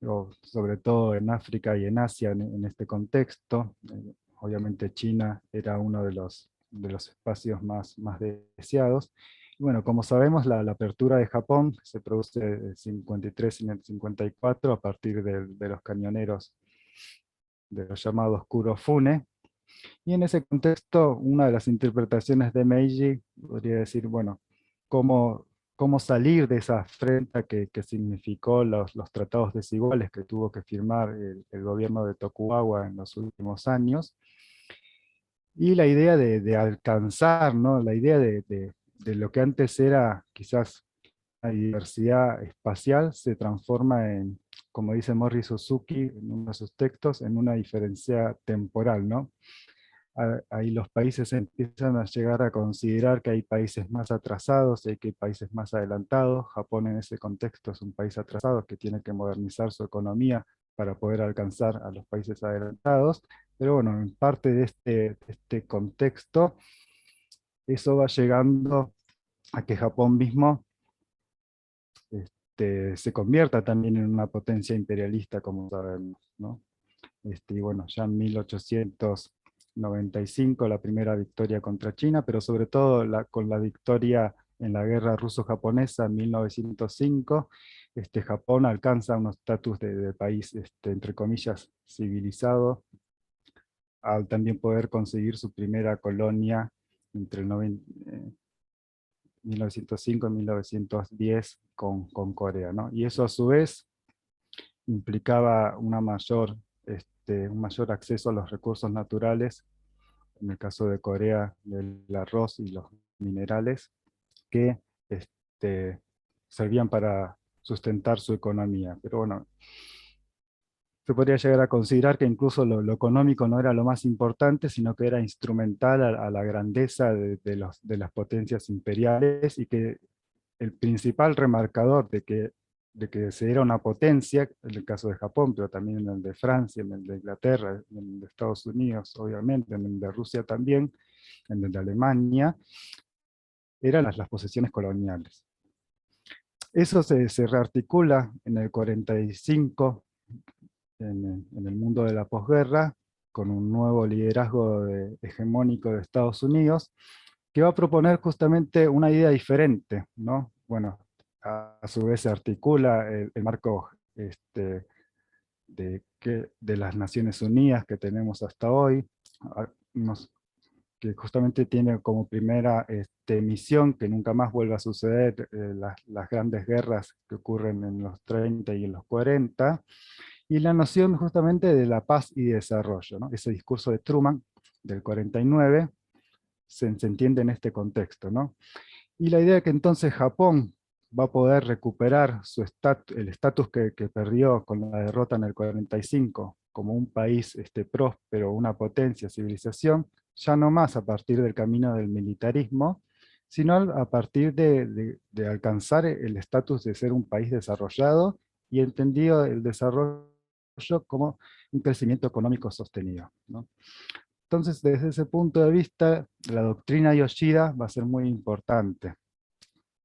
B: o sobre todo en África y en Asia en este contexto. Obviamente China era uno de los espacios más deseados. Y bueno, como sabemos, la apertura de Japón se produce en el 53 y en el 54 a partir de los cañoneros de los llamados Kurofune. Y en ese contexto, una de las interpretaciones de Meiji podría decir, bueno, cómo, cómo salir de esa afrenta que significó los tratados desiguales que tuvo que firmar el gobierno de Tokugawa en los últimos años, y la idea de alcanzar, ¿no? La idea de lo que antes era quizás la diversidad espacial se transforma en, como dice Morris Suzuki en uno de sus textos, en una diferencia temporal, ¿no? Ahí los países empiezan a llegar a considerar que hay países más atrasados y que hay países más adelantados. Japón en ese contexto es un país atrasado que tiene que modernizar su economía para poder alcanzar a los países adelantados. Pero bueno, en parte de este contexto, eso va llegando a que Japón mismo se convierta también en una potencia imperialista, como sabemos, ¿no? Y bueno, ya en 1895 la primera victoria contra China, pero sobre todo con la victoria en la guerra ruso-japonesa en 1905, Japón alcanza un estatus de país, entre comillas, civilizado, al también poder conseguir su primera colonia entre 1905 y 1910 con Corea, ¿no? Y eso a su vez implicaba un mayor acceso a los recursos naturales, en el caso de Corea, del arroz y los minerales, que servían para sustentar su economía. Pero bueno, se podría llegar a considerar que incluso lo económico no era lo más importante, sino que era instrumental a la grandeza de las potencias imperiales, y que el principal remarcador de que se era una potencia, en el caso de Japón, pero también en el de Francia, en el de Inglaterra, en el de Estados Unidos, obviamente, en el de Rusia también, en el de Alemania, eran las posesiones coloniales. Eso se rearticula en el 45, en el mundo de la posguerra, con un nuevo liderazgo hegemónico de Estados Unidos, que va a proponer justamente una idea diferente, ¿no? Bueno, a su vez se articula el marco de las Naciones Unidas que tenemos hasta hoy, que justamente tiene como primera misión que nunca más vuelva a suceder las grandes guerras que ocurren en los 30 y en los 40, y la noción justamente de la paz y desarrollo, ¿no? Ese discurso de Truman del 49 se entiende en este contexto, ¿no? Y la idea que entonces Japón va a poder recuperar el estatus que perdió con la derrota en el 45 como un país próspero, una potencia, civilización, ya no más a partir del camino del militarismo, sino a partir de alcanzar el estatus de ser un país desarrollado, y entendido el desarrollo como un crecimiento económico sostenido, ¿no? Entonces, desde ese punto de vista, la doctrina Yoshida va a ser muy importante.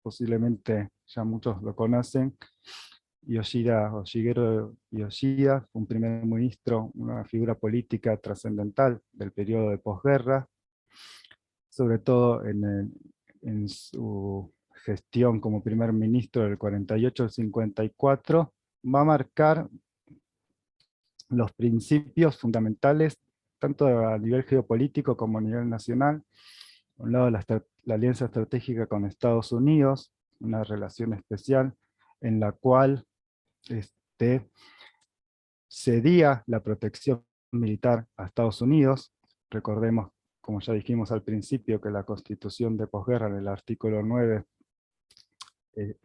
B: Posiblemente ya muchos lo conocen. Yoshida, o Shigeru Yoshida, un primer ministro, una figura política trascendental del periodo de posguerra, sobre todo en su gestión como primer ministro del 48 al 54, va a marcar los principios fundamentales, tanto a nivel geopolítico como a nivel nacional. Por un lado, la alianza estratégica con Estados Unidos, una relación especial en la cual cedía la protección militar a Estados Unidos. Recordemos, como ya dijimos al principio, que la Constitución de posguerra, en el artículo 9, eh,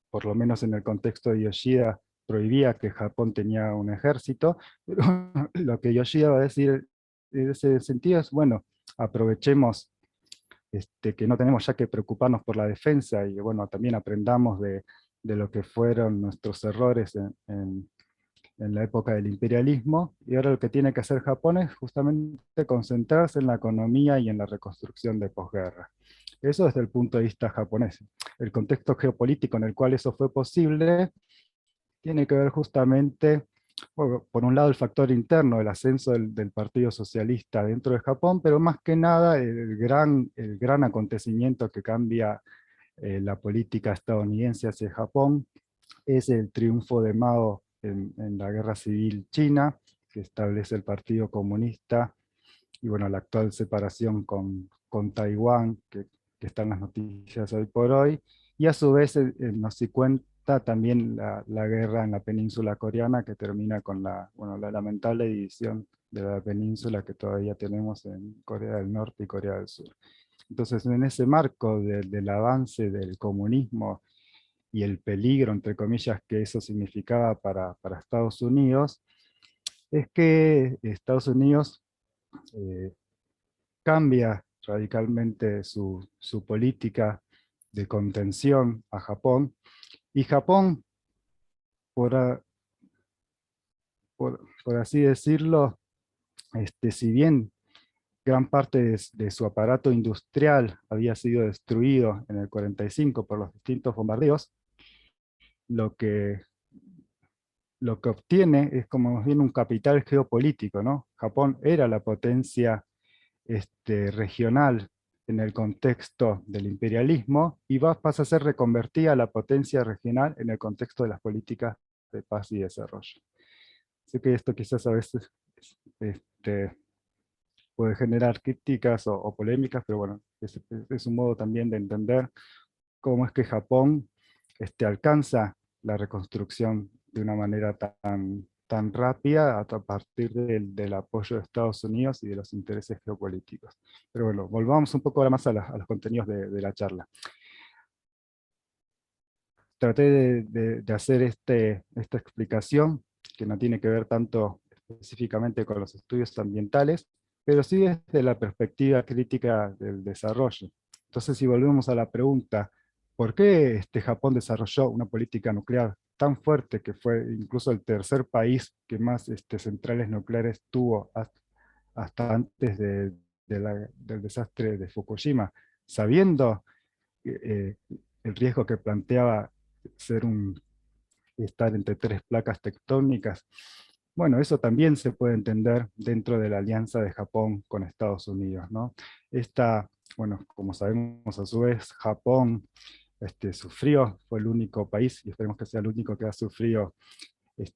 B: por lo menos en el contexto de Yoshida, prohibía que Japón tenía un ejército, pero lo que Yoshida va a decir en ese sentido es, bueno, aprovechemos que no tenemos ya que preocuparnos por la defensa, y bueno, también aprendamos de lo que fueron nuestros errores en la época del imperialismo, y ahora lo que tiene que hacer Japón es justamente concentrarse en la economía y en la reconstrucción de posguerra. Eso desde el punto de vista japonés. El contexto geopolítico en el cual eso fue posible tiene que ver justamente, bueno, por un lado el factor interno, el ascenso del Partido Socialista dentro de Japón, pero más que nada el gran acontecimiento que cambia la política estadounidense hacia Japón es el triunfo de Mao en la Guerra Civil China, que establece el Partido Comunista, y bueno, la actual separación con Taiwán, que está en las noticias hoy por hoy, y a su vez nos sí cuenta también la guerra en la península coreana, que termina con bueno, la lamentable división de la península que todavía tenemos en Corea del Norte y Corea del Sur. Entonces, en ese marco del avance del comunismo y el peligro, entre comillas, que eso significaba para Estados Unidos, es que Estados Unidos eh, cambia radicalmente su política de contención a Japón, y Japón, por, por así decirlo, si bien gran parte de su aparato industrial había sido destruido en el 45 por los distintos bombardeos, lo que, lo que obtiene es como más bien un capital geopolítico, ¿no? Japón era la potencia regional en el contexto del imperialismo, y pasa a ser reconvertida a la potencia regional en el contexto de las políticas de paz y desarrollo. Sé que esto quizás a veces este, puede generar críticas o polémicas, pero bueno, es un modo también de entender cómo es que Japón alcanza la reconstrucción de una manera tan rápida a partir del apoyo de Estados Unidos y de los intereses geopolíticos. Pero bueno, volvamos un poco ahora más a los contenidos de la charla. Traté de hacer esta explicación, que no tiene que ver tanto específicamente con los estudios ambientales, pero sí desde la perspectiva crítica del desarrollo. Entonces, si volvemos a la pregunta, ¿por qué Japón desarrolló una política nuclear tan fuerte, que fue incluso el tercer país que más centrales nucleares tuvo hasta antes del desastre de Fukushima, sabiendo el riesgo que planteaba estar entre tres placas tectónicas? Bueno, eso también se puede entender dentro de la alianza de Japón con Estados Unidos, ¿no? Bueno, como sabemos, a su vez, Japón sufrió, fue el único país, y esperemos que sea el único que ha sufrido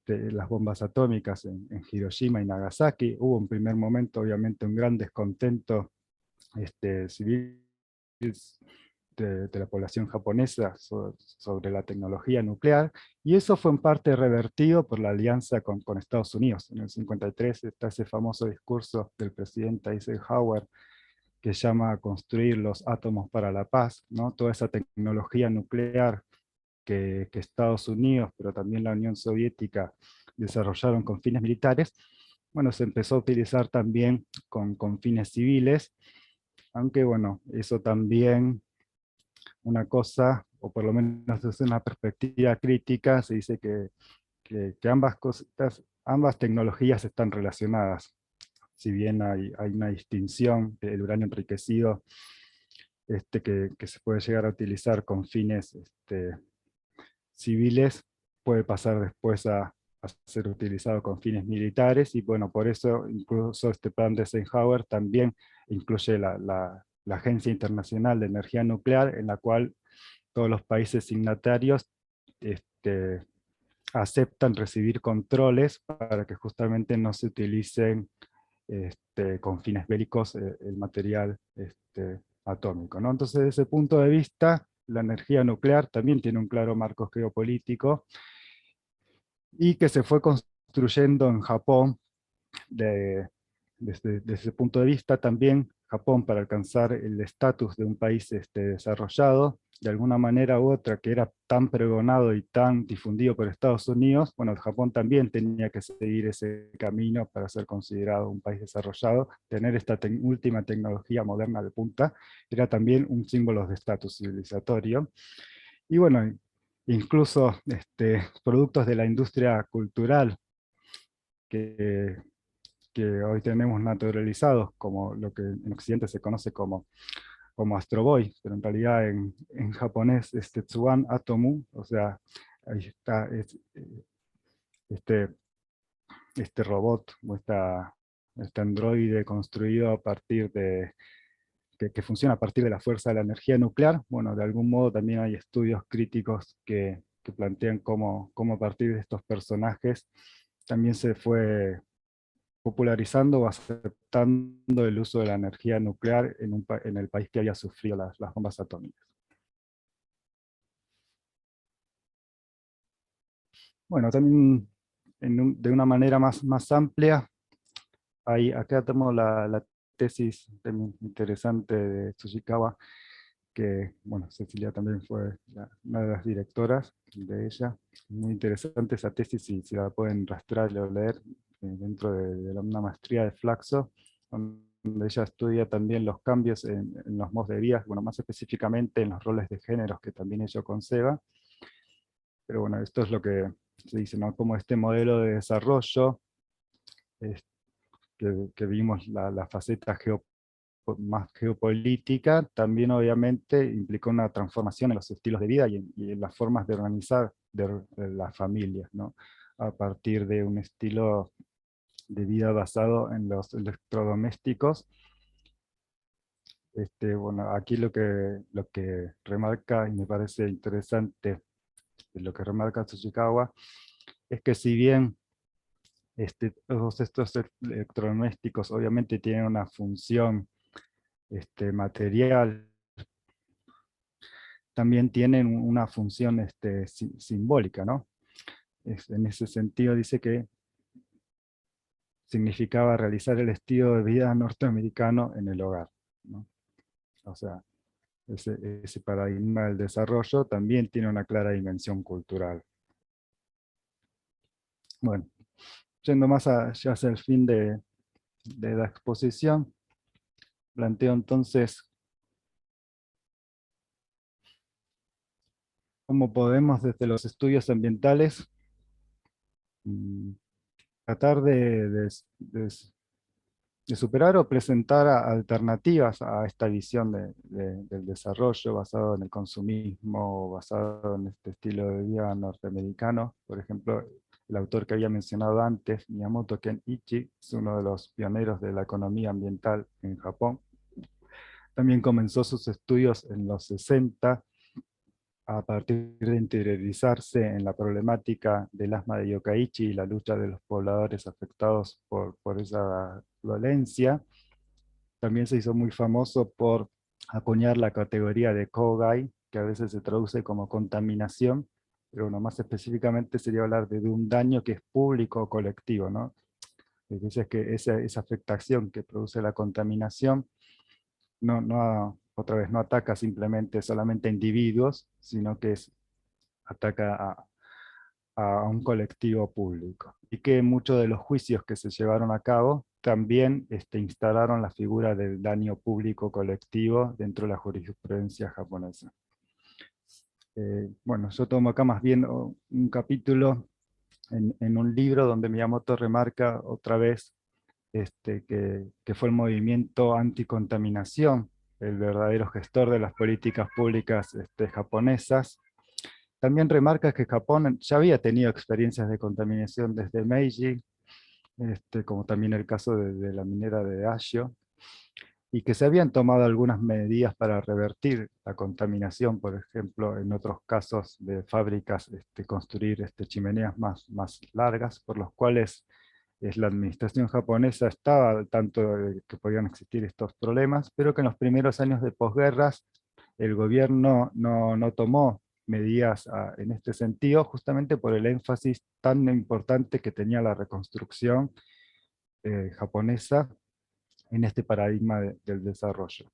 B: las bombas atómicas en Hiroshima y Nagasaki. Hubo en primer momento, obviamente, un gran descontento civil de la población japonesa sobre la tecnología nuclear, y eso fue en parte revertido por la alianza con Estados Unidos. En el 53 está ese famoso discurso del presidente Eisenhower, que llama a construir los átomos para la paz, ¿no? Toda esa tecnología nuclear que Estados Unidos, pero también la Unión Soviética, desarrollaron con fines militares, bueno, se empezó a utilizar también con fines civiles, aunque bueno, eso también, una cosa, o por lo menos desde una perspectiva crítica, se dice que ambas tecnologías están relacionadas. Si bien hay una distinción del uranio enriquecido, que se puede llegar a utilizar con fines civiles, puede pasar después a ser utilizado con fines militares, y bueno, por eso incluso este plan de Eisenhower también incluye la Agencia Internacional de Energía Nuclear, en la cual todos los países signatarios aceptan recibir controles para que justamente no se utilicen con fines bélicos el material atómico, ¿no? Entonces, desde ese punto de vista, la energía nuclear también tiene un claro marco geopolítico, y que se fue construyendo en Japón desde ese punto de vista. También Japón, para alcanzar el estatus de un país desarrollado, de alguna manera u otra, que era tan pregonado y tan difundido por Estados Unidos, bueno, Japón también tenía que seguir ese camino para ser considerado un país desarrollado. Tener esta última tecnología moderna de punta era también un símbolo de estatus civilizatorio. Y bueno, incluso productos de la industria cultural que, que hoy tenemos naturalizados, como lo que en Occidente se conoce como Astro Boy, pero en realidad en japonés es Tetsuan Atomu, o sea, ahí está este, este robot, o este androide construido a partir que funciona a partir de la fuerza de la energía nuclear. Bueno, de algún modo también hay estudios críticos que plantean cómo a partir de estos personajes también se fue popularizando o aceptando el uso de la energía nuclear en el país que había sufrido las bombas atómicas. Bueno, también de una manera más amplia, acá tenemos la tesis también interesante de Tsuchikawa, que, bueno, Cecilia también fue una de las directoras de ella. Muy interesante esa tesis, si la pueden rastrear o leer, dentro de una maestría de Flaxo, donde ella estudia también los cambios en los modos de vida, bueno, más específicamente en los roles de géneros que también ella conceba. Pero bueno, esto es lo que se dice, ¿no? Como este modelo de desarrollo, es- que vimos la faceta más geopolítica, también obviamente implicó una transformación en los estilos de vida y en las formas de organizar de las familias, ¿no? A partir de un estilo de vida basado en los electrodomésticos. Bueno, aquí lo que remarca, y me parece interesante, lo que remarca Tsuchikawa, es que si bien todos estos electrodomésticos obviamente tienen una función material, también tienen una función simbólica, ¿no? En ese sentido dice que significaba realizar el estilo de vida norteamericano en el hogar, ¿no? O sea, ese paradigma del desarrollo también tiene una clara dimensión cultural. Bueno, yendo más ya hacia el fin de la exposición, planteo entonces cómo podemos desde los estudios ambientales mm, tratar de superar o presentar alternativas a esta visión del desarrollo basado en el consumismo, basado en este estilo de vida norteamericano. Por ejemplo, el autor que había mencionado antes, Miyamoto Kenichi, es uno de los pioneros de la economía ambiental en Japón. También comenzó sus estudios en los 60 a partir de interiorizarse en la problemática del asma de Yokkaichi y la lucha de los pobladores afectados por esa violencia. También se hizo muy famoso por acuñar la categoría de Kogai, que a veces se traduce como contaminación, pero bueno, más específicamente sería hablar de un daño que es público o colectivo, ¿no? Es que esa afectación que produce la contaminación otra vez, no ataca simplemente solamente a individuos, sino que ataca a un colectivo público. Y que muchos de los juicios que se llevaron a cabo también instalaron la figura del daño público colectivo dentro de la jurisprudencia japonesa. Bueno, yo tomo acá más bien un capítulo en un libro donde Miyamoto remarca otra vez que fue el movimiento anticontaminación, el verdadero gestor de las políticas públicas japonesas. También remarca que Japón ya había tenido experiencias de contaminación desde Meiji, como también el caso de la minera de Ashio, y que se habían tomado algunas medidas para revertir la contaminación, por ejemplo, en otros casos de fábricas, construir chimeneas más largas, por los cuales la administración japonesa estaba al tanto de que podían existir estos problemas, pero que en los primeros años de posguerras el gobierno no tomó medidas en este sentido, justamente por el énfasis tan importante que tenía la reconstrucción japonesa en este paradigma del desarrollo.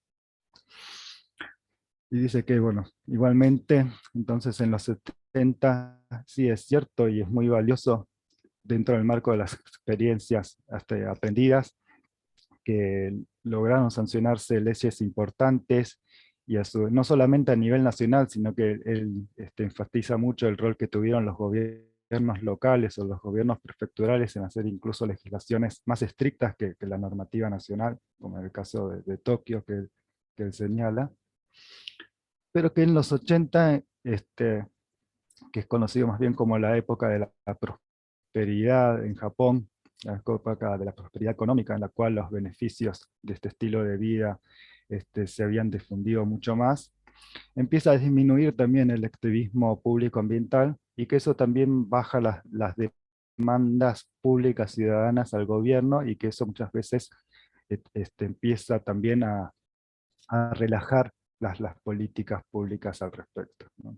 B: Y dice que, bueno, igualmente, entonces en los 70 sí es cierto y es muy valioso dentro del marco de las experiencias aprendidas, que lograron sancionarse leyes importantes, y no solamente a nivel nacional, sino que él enfatiza mucho el rol que tuvieron los gobiernos locales o los gobiernos prefecturales en hacer incluso legislaciones más estrictas que la normativa nacional, como en el caso de Tokio que él señala, pero que en los 80, que es conocido más bien como la época de la prosperidad en Japón, la época de la prosperidad económica, en la cual los beneficios de este estilo de vida se habían difundido mucho más, empieza a disminuir también el activismo público ambiental, y que eso también baja las demandas públicas ciudadanas al gobierno, y que eso muchas veces empieza también a relajar las políticas públicas al respecto, ¿no?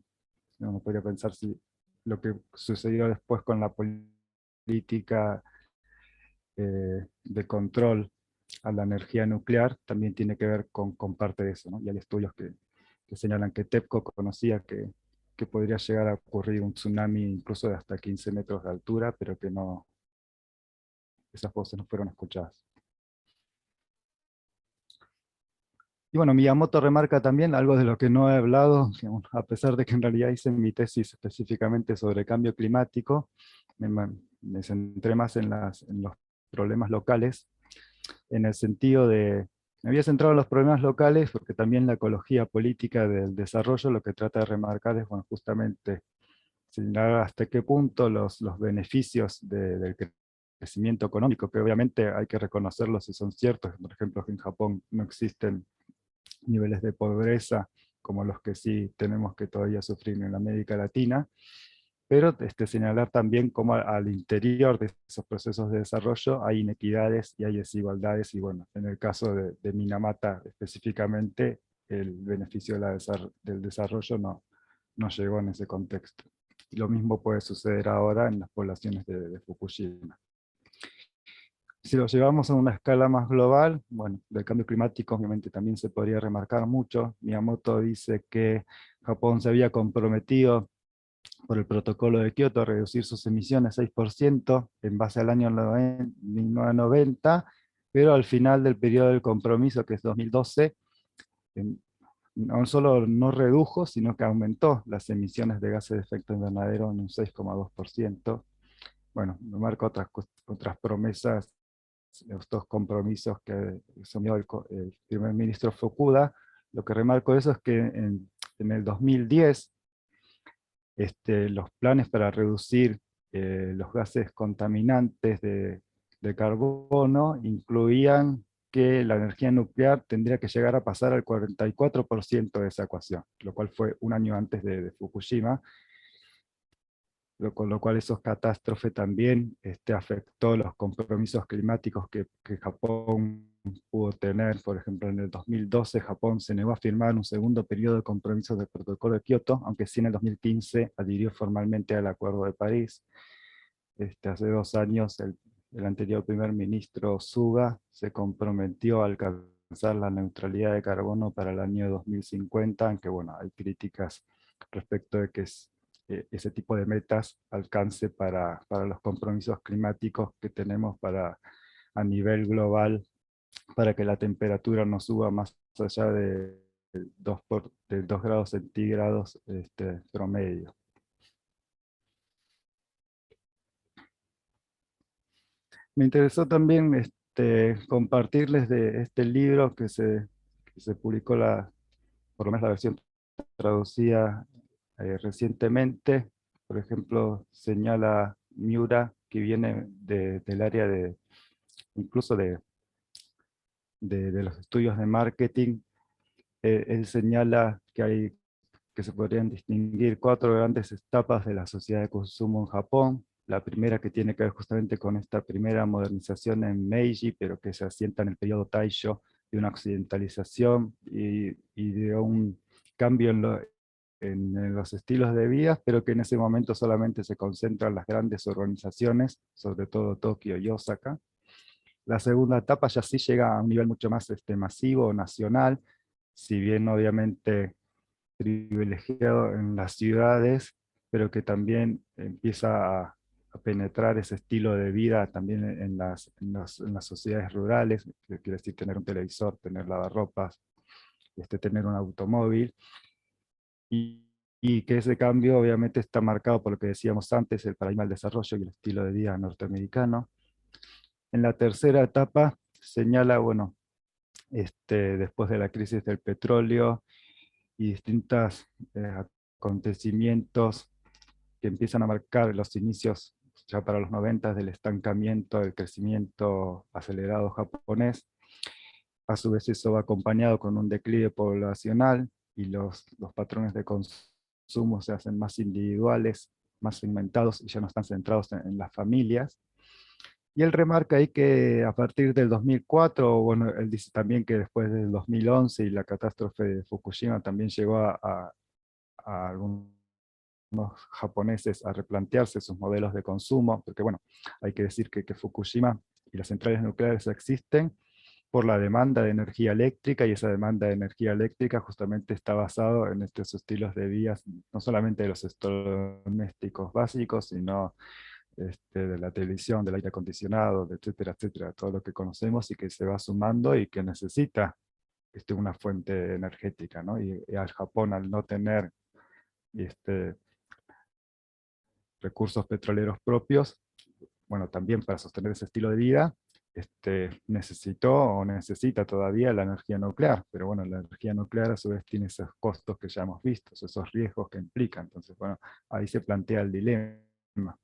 B: Uno podría pensar si lo que sucedió después con la política de control a la energía nuclear también tiene que ver con parte de eso, ¿no? Y hay estudios que señalan que TEPCO conocía que podría llegar a ocurrir un tsunami incluso de hasta 15 metros de altura, pero que no, esas voces no fueron escuchadas. Y bueno, Miyamoto remarca también algo de lo que no he hablado, digamos, a pesar de que en realidad hice mi tesis específicamente sobre cambio climático, me centré más en los problemas locales, en el sentido de, me había centrado en los problemas locales porque también la ecología política del desarrollo lo que trata de remarcar es, bueno, justamente señalar hasta qué punto los beneficios del crecimiento económico, que obviamente hay que reconocerlos si son ciertos, por ejemplo, que en Japón no existen niveles de pobreza como los que sí tenemos que todavía sufrir en América Latina, pero señalar también cómo al interior de esos procesos de desarrollo hay inequidades y hay desigualdades, y bueno, en el caso de Minamata específicamente, el beneficio del desarrollo no llegó en ese contexto. Y lo mismo puede suceder ahora en las poblaciones de Fukushima. Si lo llevamos a una escala más global, bueno, del cambio climático obviamente también se podría remarcar mucho. Miyamoto dice que Japón se había comprometido por el protocolo de Kioto a reducir sus emisiones 6% en base al año 1990, pero al final del periodo del compromiso, que es 2012, no solo no redujo, sino que aumentó las emisiones de gases de efecto invernadero en un 6,2%. Bueno, me marca otras promesas, estos compromisos que asumió el primer ministro Fukuda. Lo que remarco de eso es que en el 2010, los planes para reducir los gases contaminantes de carbono incluían que la energía nuclear tendría que llegar a pasar al 44% de esa ecuación, lo cual fue un año antes de Fukushima, con lo cual esos catástrofes también afectó los compromisos climáticos que Japón pudo tener. Por ejemplo, en el 2012 Japón se negó a firmar un segundo periodo de compromisos del Protocolo de Kioto, aunque sí en el 2015 adhirió formalmente al Acuerdo de París. Hace 2 años el anterior primer ministro Suga se comprometió a alcanzar la neutralidad de carbono para el año 2050, aunque bueno, hay críticas respecto de que ese tipo de metas alcance para los compromisos climáticos que tenemos a nivel global, para que la temperatura no suba más allá de 2 grados centígrados promedio. Me interesó también compartirles de este libro que se publicó, por lo menos la versión traducida recientemente. Por ejemplo, señala Miura, que viene del área incluso de los estudios de marketing. Él señala que se podrían distinguir 4 grandes etapas de la sociedad de consumo en Japón. La primera, que tiene que ver justamente con esta primera modernización en Meiji, pero que se asienta en el periodo Taisho, de una occidentalización y de un cambio en los estilos de vida, pero que en ese momento solamente se concentran en las grandes organizaciones, sobre todo Tokio y Osaka. La segunda etapa ya sí llega a un nivel mucho más masivo, nacional, si bien obviamente privilegiado en las ciudades, pero que también empieza a penetrar ese estilo de vida también en las sociedades rurales, que quiere decir tener un televisor, tener lavarropas, tener un automóvil, y, y que ese cambio obviamente está marcado por lo que decíamos antes, el paradigma del desarrollo y el estilo de vida norteamericano. En la tercera etapa señala, bueno, después de la crisis del petróleo y distintos acontecimientos que empiezan a marcar los inicios ya para los 90 del estancamiento, del crecimiento acelerado japonés. A su vez eso va acompañado con un declive poblacional y los patrones de consumo se hacen más individuales, más segmentados y ya no están centrados en las familias. Y él remarca ahí que a partir del 2004, bueno, él dice también que después del 2011 y la catástrofe de Fukushima también llegó a algunos japoneses a replantearse sus modelos de consumo, porque bueno, hay que decir que Fukushima y las centrales nucleares existen por la demanda de energía eléctrica, y esa demanda de energía eléctrica justamente está basado en estos estilos de vida, no solamente de los electrodomésticos básicos, sino de la televisión, del aire acondicionado, etcétera, etcétera, todo lo que conocemos y que se va sumando y que necesita una fuente energética, ¿no? Y al Japón, al no tener recursos petroleros propios, bueno, también para sostener ese estilo de vida, necesitó o necesita todavía la energía nuclear, pero bueno, la energía nuclear a su vez tiene esos costos que ya hemos visto, esos riesgos que implica, entonces bueno, ahí se plantea el dilema.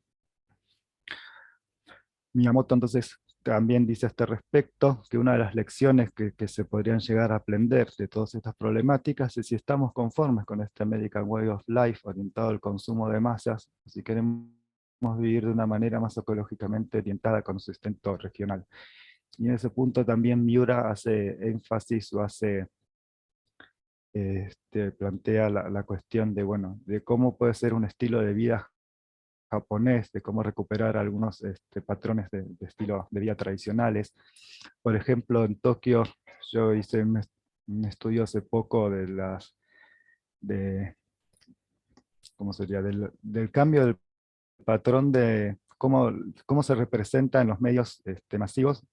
B: Miyamoto entonces también dice a este respecto que una de las lecciones que se podrían llegar a aprender de todas estas problemáticas es si estamos conformes con este American Way of Life orientado al consumo de masas, si queremos vivir de una manera más ecológicamente orientada con un sustento regional. Y en ese punto también Miura hace énfasis o plantea la cuestión de, bueno, de cómo puede ser un estilo de vida japonés, de cómo recuperar algunos patrones de estilo de vida tradicionales. Por ejemplo, en Tokio, yo hice un estudio hace poco de ¿cómo sería? Del cambio del patrón de cómo se representa en los medios masivos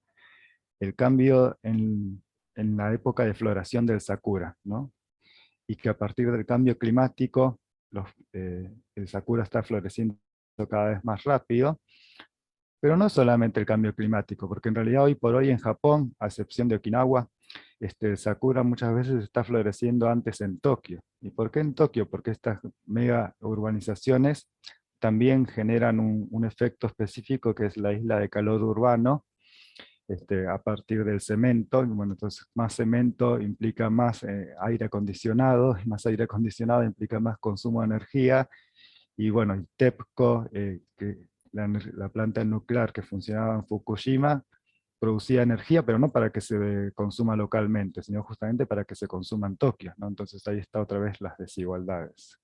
B: el cambio en la época de floración del sakura, ¿no? Y que a partir del cambio climático, el sakura está floreciendo cada vez más rápido, pero no solamente el cambio climático, porque en realidad hoy por hoy en Japón, a excepción de Okinawa, el sakura muchas veces está floreciendo antes en Tokio. ¿Y por qué en Tokio? Porque estas mega urbanizaciones también generan un efecto específico que es la isla de calor urbano, a partir del cemento. Y bueno, entonces más cemento implica más aire acondicionado, y más aire acondicionado implica más consumo de energía, y bueno, y TEPCO, la planta nuclear que funcionaba en Fukushima, producía energía, pero no para que se consuma localmente, sino justamente para que se consuma en Tokio, ¿no? Entonces ahí está otra vez las desigualdades.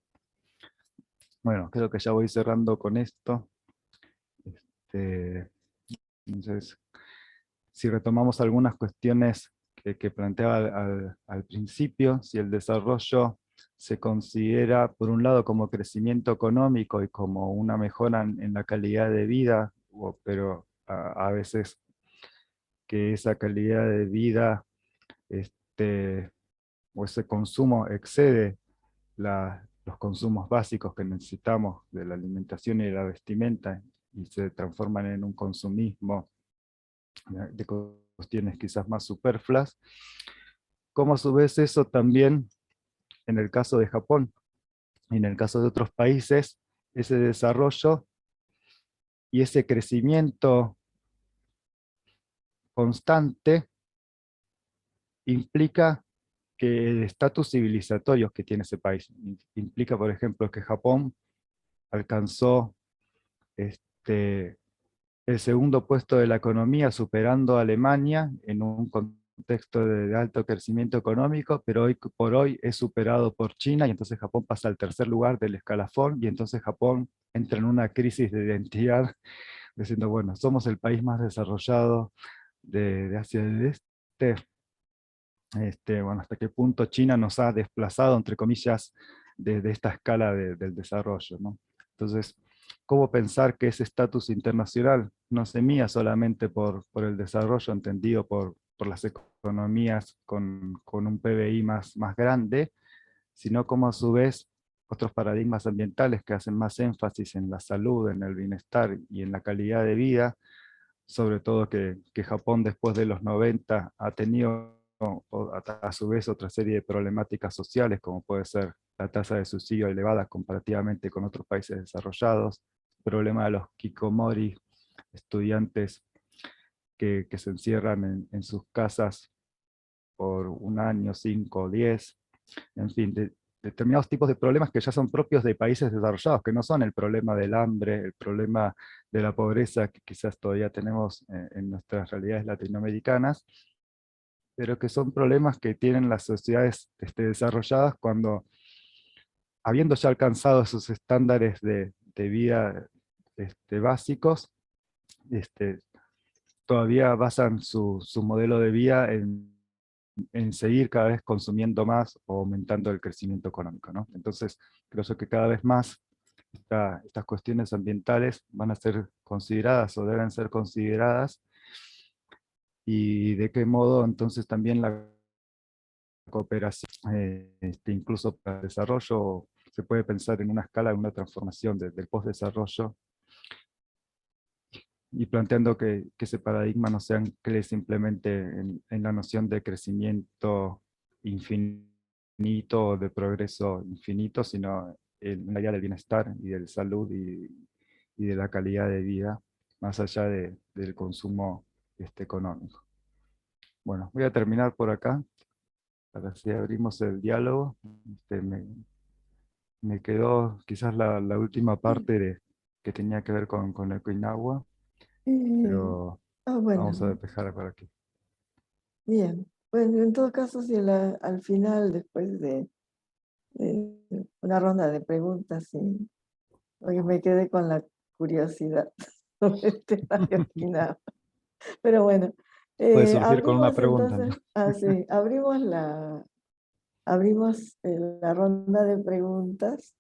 B: Bueno, creo que ya voy cerrando con esto. Entonces, si retomamos algunas cuestiones que planteaba al principio, si el desarrollo se considera, por un lado, como crecimiento económico y como una mejora en la calidad de vida, pero a veces que esa calidad de vida o ese consumo excede los consumos básicos que necesitamos de la alimentación y de la vestimenta, y se transforman en un consumismo de cuestiones quizás más superfluas, como a su vez eso también, en el caso de Japón y en el caso de otros países, ese desarrollo y ese crecimiento constante implica que el estatus civilizatorio que tiene ese país, implica por ejemplo que Japón alcanzó el segundo puesto de la economía, superando a Alemania en un contexto de alto crecimiento económico, pero hoy por hoy es superado por China, y entonces Japón pasa al tercer lugar del escalafón, y entonces Japón entra en una crisis de identidad, diciendo, bueno, somos el país más desarrollado de Asia del Este, bueno, hasta qué punto China nos ha desplazado, entre comillas, de esta escala del desarrollo, ¿no? Entonces, ¿cómo pensar que ese estatus internacional no se mía solamente por el desarrollo entendido por las economías con un PBI más grande, sino como a su vez otros paradigmas ambientales que hacen más énfasis en la salud, en el bienestar y en la calidad de vida, sobre todo que Japón después de los 90 ha tenido a su vez otra serie de problemáticas sociales, como puede ser la tasa de suicidio elevada comparativamente con otros países desarrollados, el problema de los kikomori, estudiantes que se encierran en sus casas por un año, 5 o 10, en fin, determinados tipos de problemas que ya son propios de países desarrollados, que no son el problema del hambre, el problema de la pobreza que quizás todavía tenemos en nuestras realidades latinoamericanas, pero que son problemas que tienen las sociedades desarrolladas cuando, habiendo ya alcanzado esos estándares de vida básicos, este, todavía basan su modelo de vida en seguir cada vez consumiendo más o aumentando el crecimiento económico, ¿no? Entonces, creo yo que cada vez más estas cuestiones ambientales van a ser consideradas o deben ser consideradas, y de qué modo entonces también la cooperación, incluso para el desarrollo, se puede pensar en una escala de una transformación del postdesarrollo, y planteando que ese paradigma no se ancle simplemente en la noción de crecimiento infinito o de progreso infinito, sino en la idea del bienestar y de la salud y de la calidad de vida, más allá del consumo económico. Bueno, voy a terminar por acá, para si abrimos el diálogo. Me quedó quizás la última parte que tenía que ver con Okinawa,
A: Eh,
B: pero vamos a
A: bueno,
B: despejar por aquí.
A: bien. Bueno, en todo caso, si al final, después de una ronda de preguntas, sí, porque me quedé con la curiosidad sobre el tema de Okinawa. Pero bueno,
B: Puede surgir con una
A: abrimos
B: pregunta, ¿no?
A: entonces, sí, abrimos la ronda de preguntas.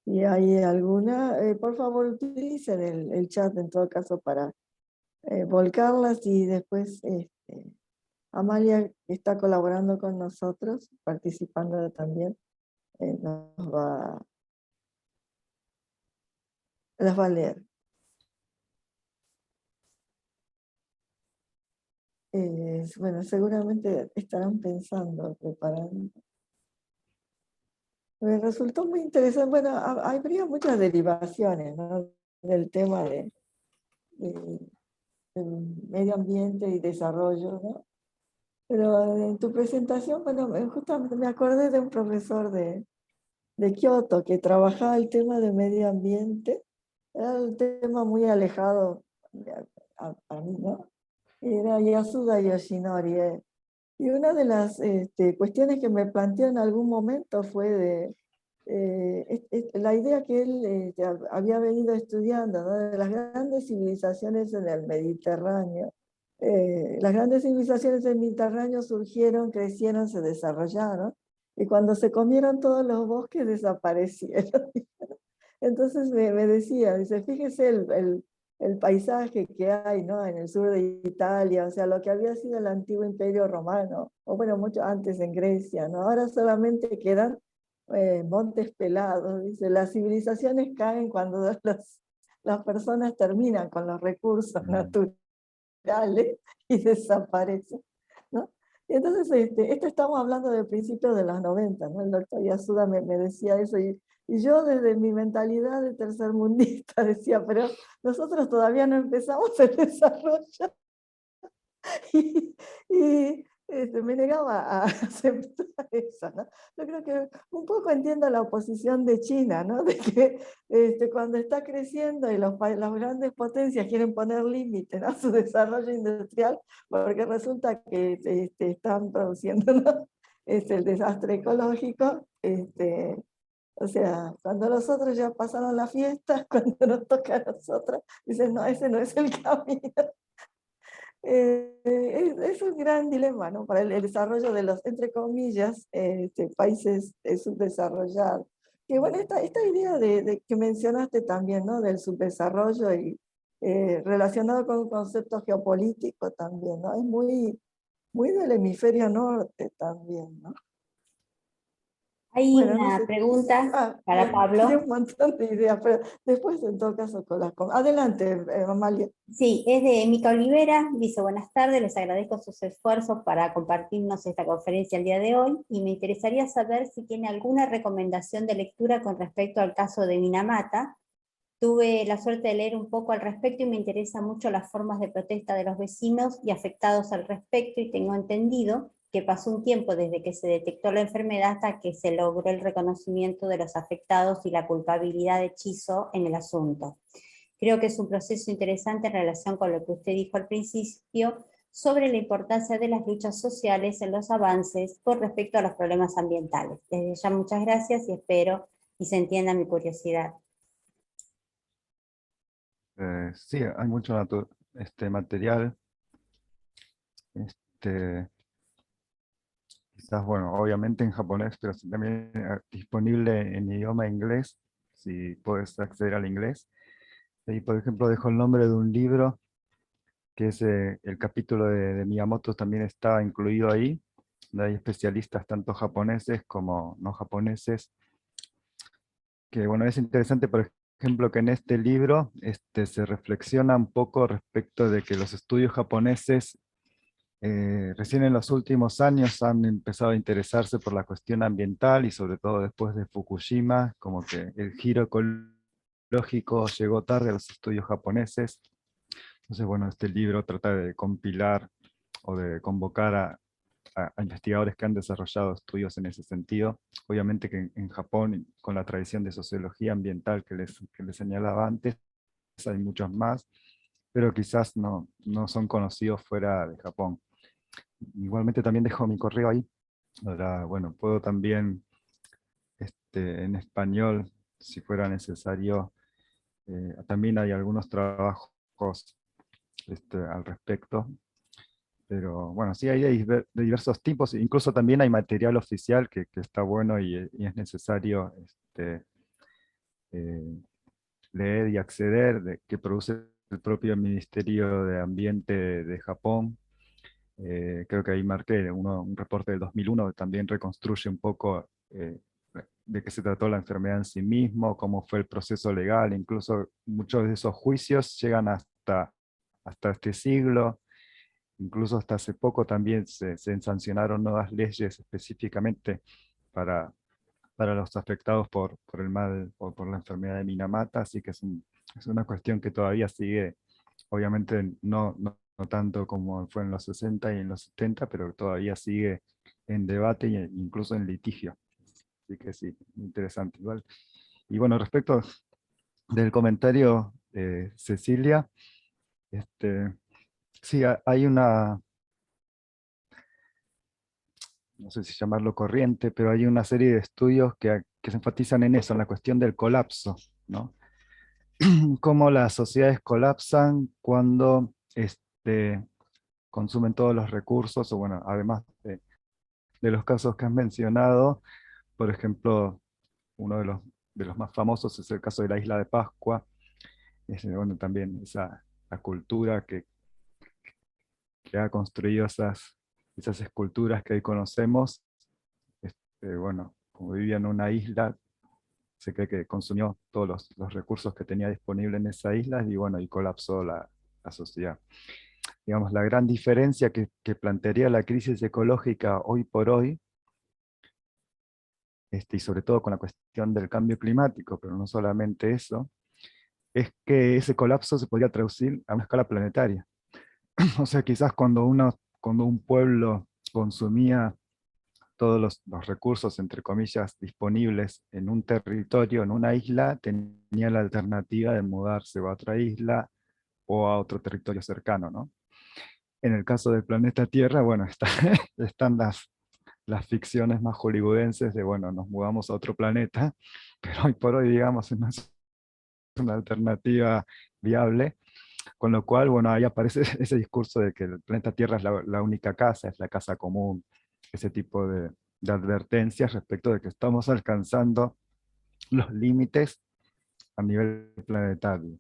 A: Y hay alguna, por favor utilicen el chat en todo caso para volcarlas, y después Amalia, que está colaborando con nosotros, participando también, las va a leer. Bueno, seguramente estarán pensando, preparando. Me resultó muy interesante. Bueno, habría muchas derivaciones, ¿no?, del tema del medio ambiente y desarrollo, ¿no? Pero en tu presentación, bueno, justamente me acordé de un profesor de Kioto que trabajaba el tema de medio ambiente. Era un tema muy alejado a mí, ¿no? Era Yasuda Yoshinori. Y una de las cuestiones que me planteó en algún momento fue la idea que él había venido estudiando, ¿no?, de las grandes civilizaciones en el Mediterráneo. Las grandes civilizaciones del Mediterráneo surgieron, crecieron, se desarrollaron, y cuando se comieron todos los bosques desaparecieron. Entonces me decía, dice, fíjese el paisaje que hay, ¿no?, en el sur de Italia, o sea, lo que había sido el antiguo imperio romano, o bueno, mucho antes en Grecia, ¿no? Ahora solamente quedan montes pelados. Dice, las civilizaciones caen cuando las personas terminan con los recursos naturales y desaparecen, ¿no? Y entonces, esto estamos hablando de principios de los 90, ¿no? El doctor Yasuda me decía eso, y yo desde mi mentalidad de tercermundista decía, pero nosotros todavía no empezamos el desarrollo. Y me negaba a aceptar eso, ¿no? Yo creo que un poco entiendo la oposición de China, ¿no? De que cuando está creciendo y las grandes potencias quieren poner límites a su desarrollo industrial, porque resulta que están produciendo, ¿no?, el desastre ecológico. O sea, cuando los otros ya pasaron la fiesta, cuando nos toca a nosotros, dicen, no, ese no es el camino. Es un gran dilema, ¿no? Para el desarrollo de los, entre comillas, países subdesarrollados. Y bueno, esta idea que mencionaste también, ¿no? Del subdesarrollo y relacionado con un concepto geopolítico también, ¿no? Es muy del hemisferio norte también, ¿no?
C: Hay
A: Bueno, no
C: una
A: sé.
C: pregunta para
A: Bueno, tiene
C: Pablo.
A: un montón de ideas, pero después en todo caso con las... Adelante, Amalia.
C: Sí, es de Mica Olivera. Dice: buenas tardes, les agradezco sus esfuerzos para compartirnos esta conferencia el día de hoy y me interesaría saber si tiene alguna recomendación de lectura con respecto al caso de Minamata. Tuve la suerte de leer un poco al respecto y me interesan mucho las formas de protesta de los vecinos y afectados al respecto, y tengo entendido que pasó un tiempo desde que se detectó la enfermedad hasta que se logró el reconocimiento de los afectados y la culpabilidad de Chiso en el asunto. Creo que es un proceso interesante en relación con lo que usted dijo al principio sobre la importancia de las luchas sociales en los avances con respecto a los problemas ambientales. Desde ya muchas gracias y espero y se entienda mi curiosidad.
B: Sí, hay mucho material. Quizás, bueno, obviamente en japonés, pero sí también disponible en idioma inglés, si puedes acceder al inglés. Y por ejemplo, dejo el nombre de un libro, que es el capítulo de Miyamoto también está incluido ahí, donde hay especialistas tanto japoneses como no japoneses, que bueno, es interesante, por ejemplo, que en este libro se reflexiona un poco respecto de que los estudios japoneses recién en los últimos años han empezado a interesarse por la cuestión ambiental y sobre todo después de Fukushima, como que el giro ecológico llegó tarde a los estudios japoneses. Entonces, bueno, este libro trata de compilar o de convocar a investigadores que han desarrollado estudios en ese sentido. Obviamente que en Japón, con la tradición de sociología ambiental que les señalaba antes, hay muchos más, pero quizás no son conocidos fuera de Japón. Igualmente también dejo mi correo ahí. Ahora, bueno, puedo también en español, si fuera necesario. También hay algunos trabajos al respecto. Pero bueno, sí hay de diversos tipos. Incluso también hay material oficial que está bueno y es necesario eh, leer y acceder, que produce el propio Ministerio de Ambiente de Japón. Creo que ahí marqué un reporte del 2001 que también reconstruye un poco de qué se trató la enfermedad en sí mismo, cómo fue el proceso legal. Incluso muchos de esos juicios llegan hasta este siglo. Incluso hasta hace poco también se sancionaron nuevas leyes específicamente para, para los afectados por el mal o por la enfermedad de Minamata, así que es una cuestión que todavía sigue, obviamente no tanto como fue en los 60 y en los 70, pero todavía sigue en debate e incluso en litigio. Así que sí, interesante igual. Y bueno, respecto del comentario de Cecilia, sí, hay una, no sé si llamarlo corriente, pero hay una serie de estudios que se enfatizan en eso, en la cuestión del colapso, ¿no? Cómo las sociedades colapsan cuando consumen todos los recursos, o bueno, además de los casos que has mencionado, por ejemplo, uno de los más famosos es el caso de la isla de Pascua. Bueno, también la cultura que ha construido esas esculturas que hoy conocemos, bueno, como vivía en una isla, se cree que consumió todos los recursos que tenía disponible en esa isla y bueno, y colapsó la sociedad. Digamos, la gran diferencia que plantearía la crisis ecológica hoy por hoy, y sobre todo con la cuestión del cambio climático, pero no solamente eso, es que ese colapso se podría traducir a una escala planetaria. O sea, quizás cuando un pueblo consumía todos los recursos, entre comillas, disponibles en un territorio, en una isla, tenía la alternativa de mudarse a otra isla o a otro territorio cercano, ¿no? En el caso del planeta Tierra, bueno, están las ficciones más hollywoodenses de, bueno, nos mudamos a otro planeta, pero hoy por hoy, digamos, no es una alternativa viable. Con lo cual, bueno, ahí aparece ese discurso de que el planeta Tierra es la única casa, es la casa común, ese tipo de advertencias respecto de que estamos alcanzando los límites a nivel planetario.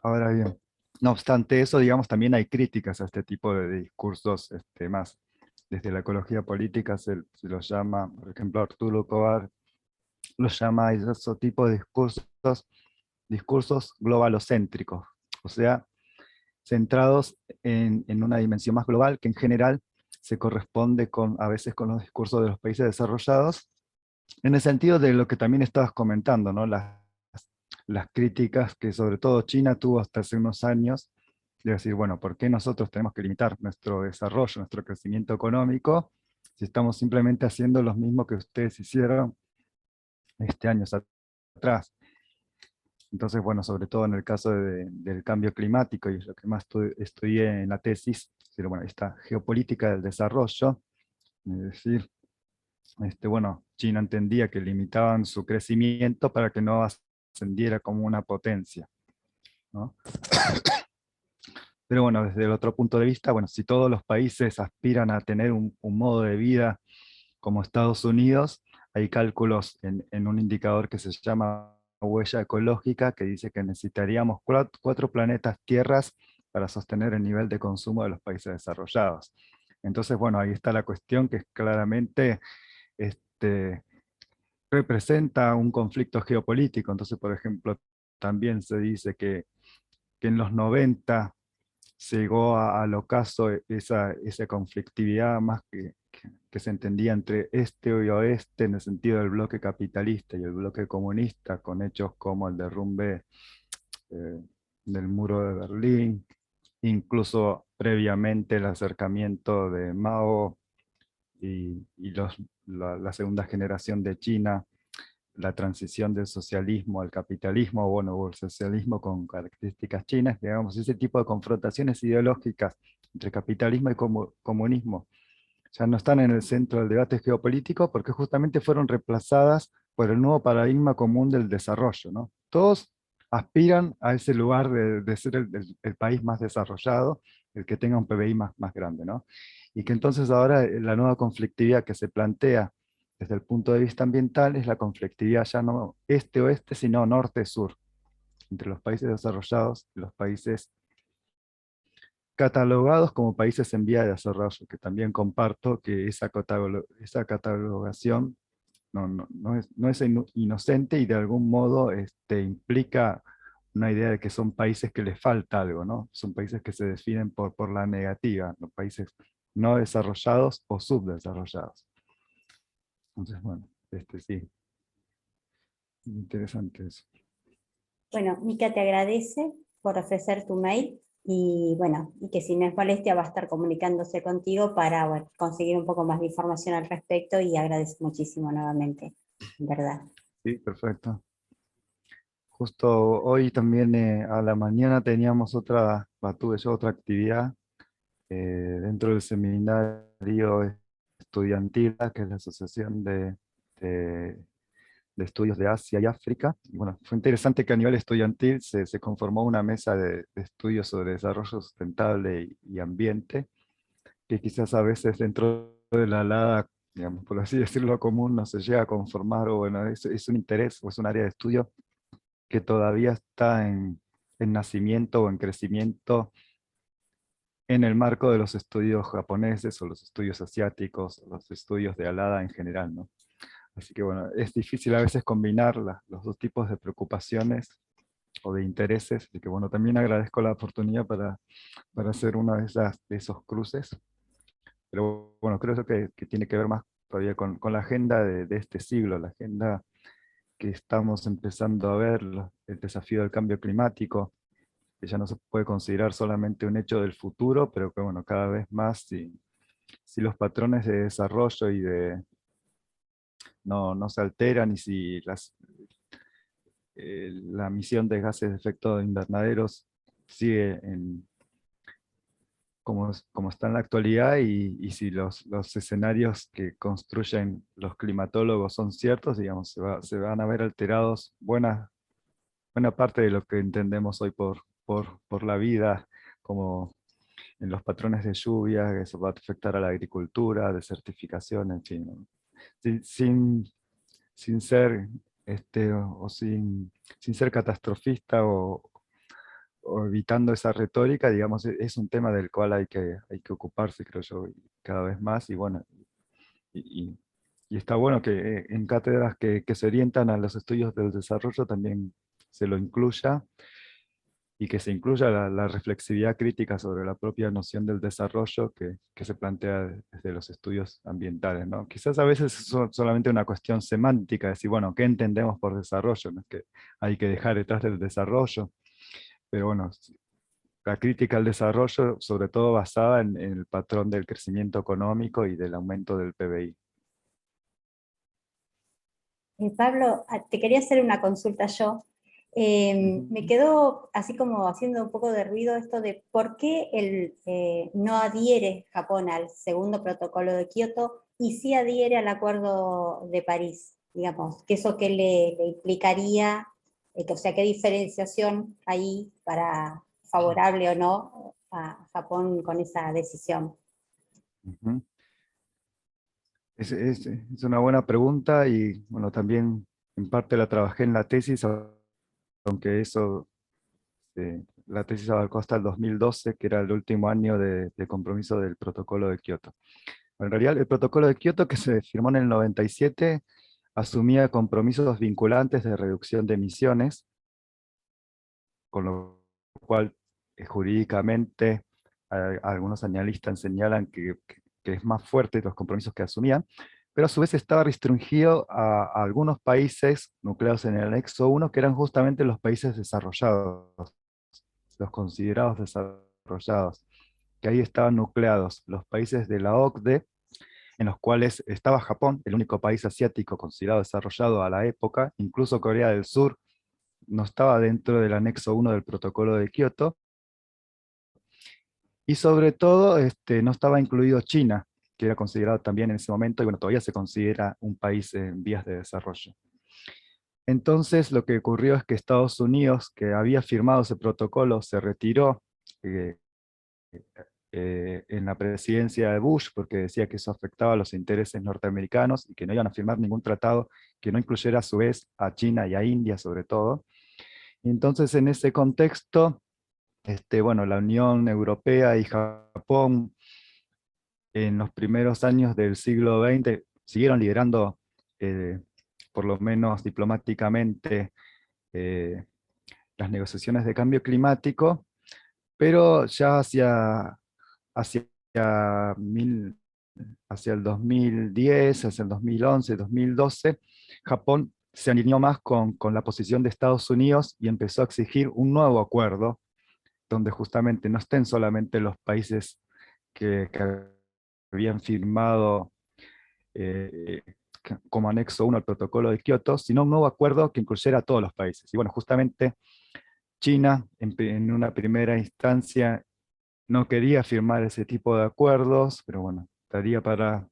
B: Ahora bien, no obstante eso, digamos, también hay críticas a este tipo de discursos más. Desde la ecología política se los llama, por ejemplo, Arturo Cobar los llama a ese tipo de discursos globalocéntricos, o sea, centrados en una dimensión más global que en general se corresponde a veces con los discursos de los países desarrollados, en el sentido de lo que también estabas comentando, ¿no? Las críticas que sobre todo China tuvo hasta hace unos años, de decir, bueno, ¿por qué nosotros tenemos que limitar nuestro desarrollo, nuestro crecimiento económico, si estamos simplemente haciendo lo mismo que ustedes hicieron años atrás? Entonces, bueno, sobre todo en el caso del cambio climático, y es lo que más estudié en la tesis, pero bueno, esta geopolítica del desarrollo, es decir, bueno, China entendía que limitaban su crecimiento para que no ascendiera como una potencia, ¿no? Pero bueno, desde el otro punto de vista, bueno, si todos los países aspiran a tener un modo de vida como Estados Unidos, hay cálculos en un indicador que se llama huella ecológica, que dice que necesitaríamos 4 planetas tierras para sostener el nivel de consumo de los países desarrollados. Entonces, bueno, ahí está la cuestión que claramente representa un conflicto geopolítico. Entonces, por ejemplo, también se dice que en los 90 llegó al ocaso esa conflictividad más que se entendía entre este y oeste en el sentido del bloque capitalista y el bloque comunista, con hechos como el derrumbe eh, del muro de Berlín, incluso previamente el acercamiento de Mao y la segunda generación de China, la transición del socialismo al capitalismo, bueno, o el socialismo con características chinas, digamos, ese tipo de confrontaciones ideológicas entre capitalismo y comunismo ya no están en el centro del debate geopolítico porque justamente fueron reemplazadas por el nuevo paradigma común del desarrollo, ¿no? Todos aspiran a ese lugar de ser el país más desarrollado, el que tenga un PBI más grande, ¿no? Y que entonces ahora la nueva conflictividad que se plantea desde el punto de vista ambiental es la conflictividad ya no este-oeste, sino norte-sur, entre los países desarrollados y los países catalogados como países en vía de desarrollo, que también comparto que esa catalogación no es inocente y de algún modo implica una idea de que son países que les falta algo, ¿no? Son países que se definen por la negativa, los países no desarrollados o subdesarrollados. Entonces, bueno, sí, interesante eso.
C: Bueno, Mica te agradece por ofrecer tu mail y bueno, y que si no es molestia va a estar comunicándose contigo para bueno, conseguir un poco más de información al respecto y agradezco muchísimo nuevamente, en verdad.
B: Sí, perfecto. Justo hoy también a la mañana teníamos tuve yo otra actividad dentro del seminario estudiantil, que es la Asociación de- de Estudios de Asia y África. Y bueno, fue interesante que a nivel estudiantil se conformó una mesa de estudios sobre desarrollo sustentable y ambiente, que quizás a veces dentro de la ALADA, digamos, por así decirlo, común, no se llega a conformar, o bueno, es un interés o es un área de estudio que todavía está en nacimiento o en crecimiento en el marco de los estudios japoneses o los estudios asiáticos, o los estudios de ALADA en general, ¿no? Así que bueno, es difícil a veces combinar los dos tipos de preocupaciones o de intereses, y que bueno, también agradezco la oportunidad para hacer uno de esos cruces. Pero bueno, creo que tiene que ver más todavía con la agenda de este siglo, la agenda que estamos empezando a ver, el desafío del cambio climático, que ya no se puede considerar solamente un hecho del futuro, pero que bueno, cada vez más si los patrones de desarrollo no se alteran y si la emisión de gases de efecto invernaderos sigue como está en la actualidad y si los escenarios que construyen los climatólogos son ciertos, digamos, se van a ver alterados buena buena parte de lo que entendemos hoy por la vida, como en los patrones de lluvia, que eso va a afectar a la agricultura, desertificación, en fin, ¿no? Sin ser, o sin ser catastrofista o evitando esa retórica, digamos, es un tema del cual hay que ocuparse, creo yo, cada vez más, y bueno, y, y- y está bueno que en cátedras que se orientan a los estudios del desarrollo también se lo incluya, y que se incluya la reflexividad crítica sobre la propia noción del desarrollo que se plantea desde los estudios ambientales, ¿no? Quizás a veces es solamente una cuestión semántica, decir, bueno, ¿qué entendemos por desarrollo? No es que hay que dejar detrás del desarrollo, pero bueno, la crítica al desarrollo, sobre todo basada en el patrón del crecimiento económico y del aumento del PBI.
C: Pablo, te quería hacer una consulta yo. Me quedó así como haciendo un poco de ruido esto de por qué no adhiere Japón al segundo protocolo de Kioto y sí adhiere al Acuerdo de París, digamos, que eso que le implicaría, o sea, qué diferenciación hay para favorable o no a Japón con esa decisión.
B: Ujú. Es una buena pregunta y bueno, también en parte la trabajé en la tesis, aunque eso, la tesis abarcó hasta el 2012, que era el último año de compromiso del protocolo de Kioto. En realidad, el protocolo de Kioto, que se firmó en el 97, asumía compromisos vinculantes de reducción de emisiones, con lo cual jurídicamente algunos analistas señalan que es más fuerte los compromisos que asumían, pero a su vez estaba restringido a algunos países nucleados en el anexo 1, que eran justamente los países desarrollados, los considerados desarrollados, que ahí estaban nucleados los países de la OCDE, en los cuales estaba Japón, el único país asiático considerado desarrollado a la época, incluso Corea del Sur no estaba dentro del anexo 1 del protocolo de Kioto, y sobre todo no estaba incluido China, que era considerado también en ese momento, y bueno, todavía se considera un país en vías de desarrollo. Entonces lo que ocurrió es que Estados Unidos, que había firmado ese protocolo, se retiró eh, en la presidencia de Bush, porque decía que eso afectaba a los intereses norteamericanos y que no iban a firmar ningún tratado que no incluyera a su vez a China y a India sobre todo. Y entonces en ese contexto, bueno, la Unión Europea y Japón en los primeros años del siglo XX siguieron liderando, por lo menos diplomáticamente, eh, las negociaciones de cambio climático, pero ya hacia, mil- hacia el 2010, hacia el 2011, 2012, Japón se alineó más con la posición de Estados Unidos y empezó a exigir un nuevo acuerdo donde justamente no estén solamente los países que habían firmado eh, como anexo 1 al protocolo de Kioto, sino un nuevo acuerdo que incluyera a todos los países. Y bueno, justamente China, en una primera instancia, no quería firmar ese tipo de acuerdos, pero bueno, estaría para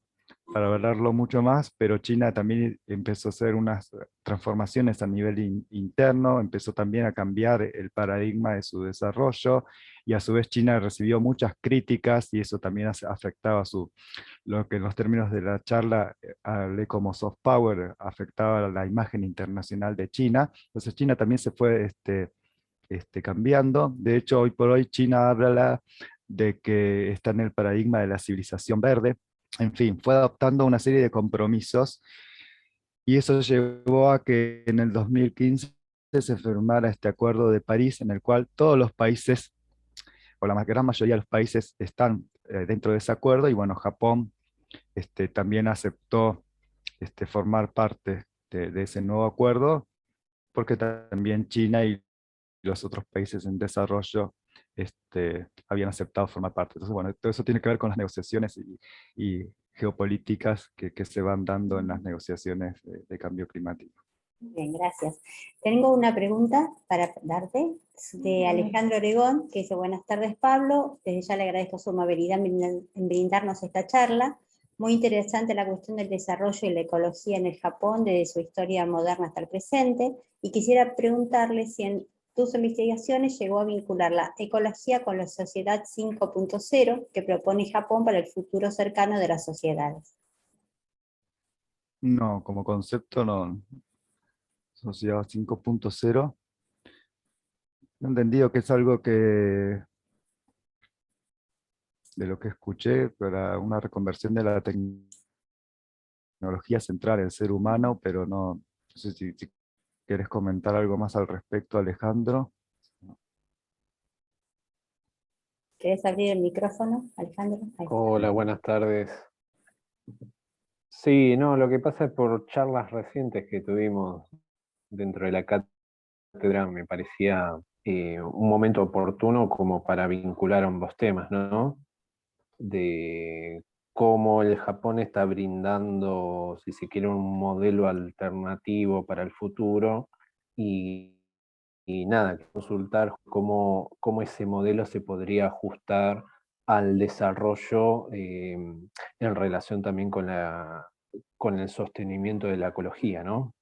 B: hablarlo mucho más, pero China también empezó a hacer unas transformaciones a nivel interno, empezó también a cambiar el paradigma de su desarrollo, y a su vez China recibió muchas críticas, y eso también afectaba lo que en los términos de la charla hablé como soft power, afectaba la imagen internacional de China. Entonces China también se fue cambiando. De hecho, hoy por hoy China habla de que está en el paradigma de la civilización verde. En fin, fue adoptando una serie de compromisos, y eso llevó a que en el 2015 se firmara este Acuerdo de París, en el cual todos los países, o la gran mayoría de los países, están dentro de ese acuerdo, y bueno, Japón también aceptó formar parte de ese nuevo acuerdo, porque también China y los otros países en desarrollo habían aceptado formar parte. Entonces, bueno, todo eso tiene que ver con las negociaciones y geopolíticas que se van dando en las negociaciones de cambio climático.
C: Bien, gracias. Tengo una pregunta para darte de Alejandro Oregón, que dice: buenas tardes, Pablo. Desde ya le agradezco su amabilidad en brindarnos esta charla. Muy interesante la cuestión del desarrollo y la ecología en el Japón, desde su historia moderna hasta el presente, y quisiera preguntarle si en tus investigaciones llegó a vincular la ecología con la sociedad 5.0 que propone Japón para el futuro cercano de las sociedades.
B: No, como concepto no. Sociedad 5.0. He entendido que es algo que, de lo que escuché, para una reconversión de la tecnología central en el ser humano, pero no sé si quieres comentar algo más al respecto, Alejandro.
C: ¿Querés abrir el micrófono, Alejandro? Ahí está.
D: Hola, buenas tardes. Sí, no, lo que pasa es por charlas recientes que tuvimos dentro de la cátedra, me parecía un momento oportuno como para vincular ambos temas, ¿no? De cómo el Japón está brindando, si se quiere, un modelo alternativo para el futuro y nada, consultar cómo ese modelo se podría ajustar al desarrollo en relación también con el sostenimiento de la ecología, ¿no?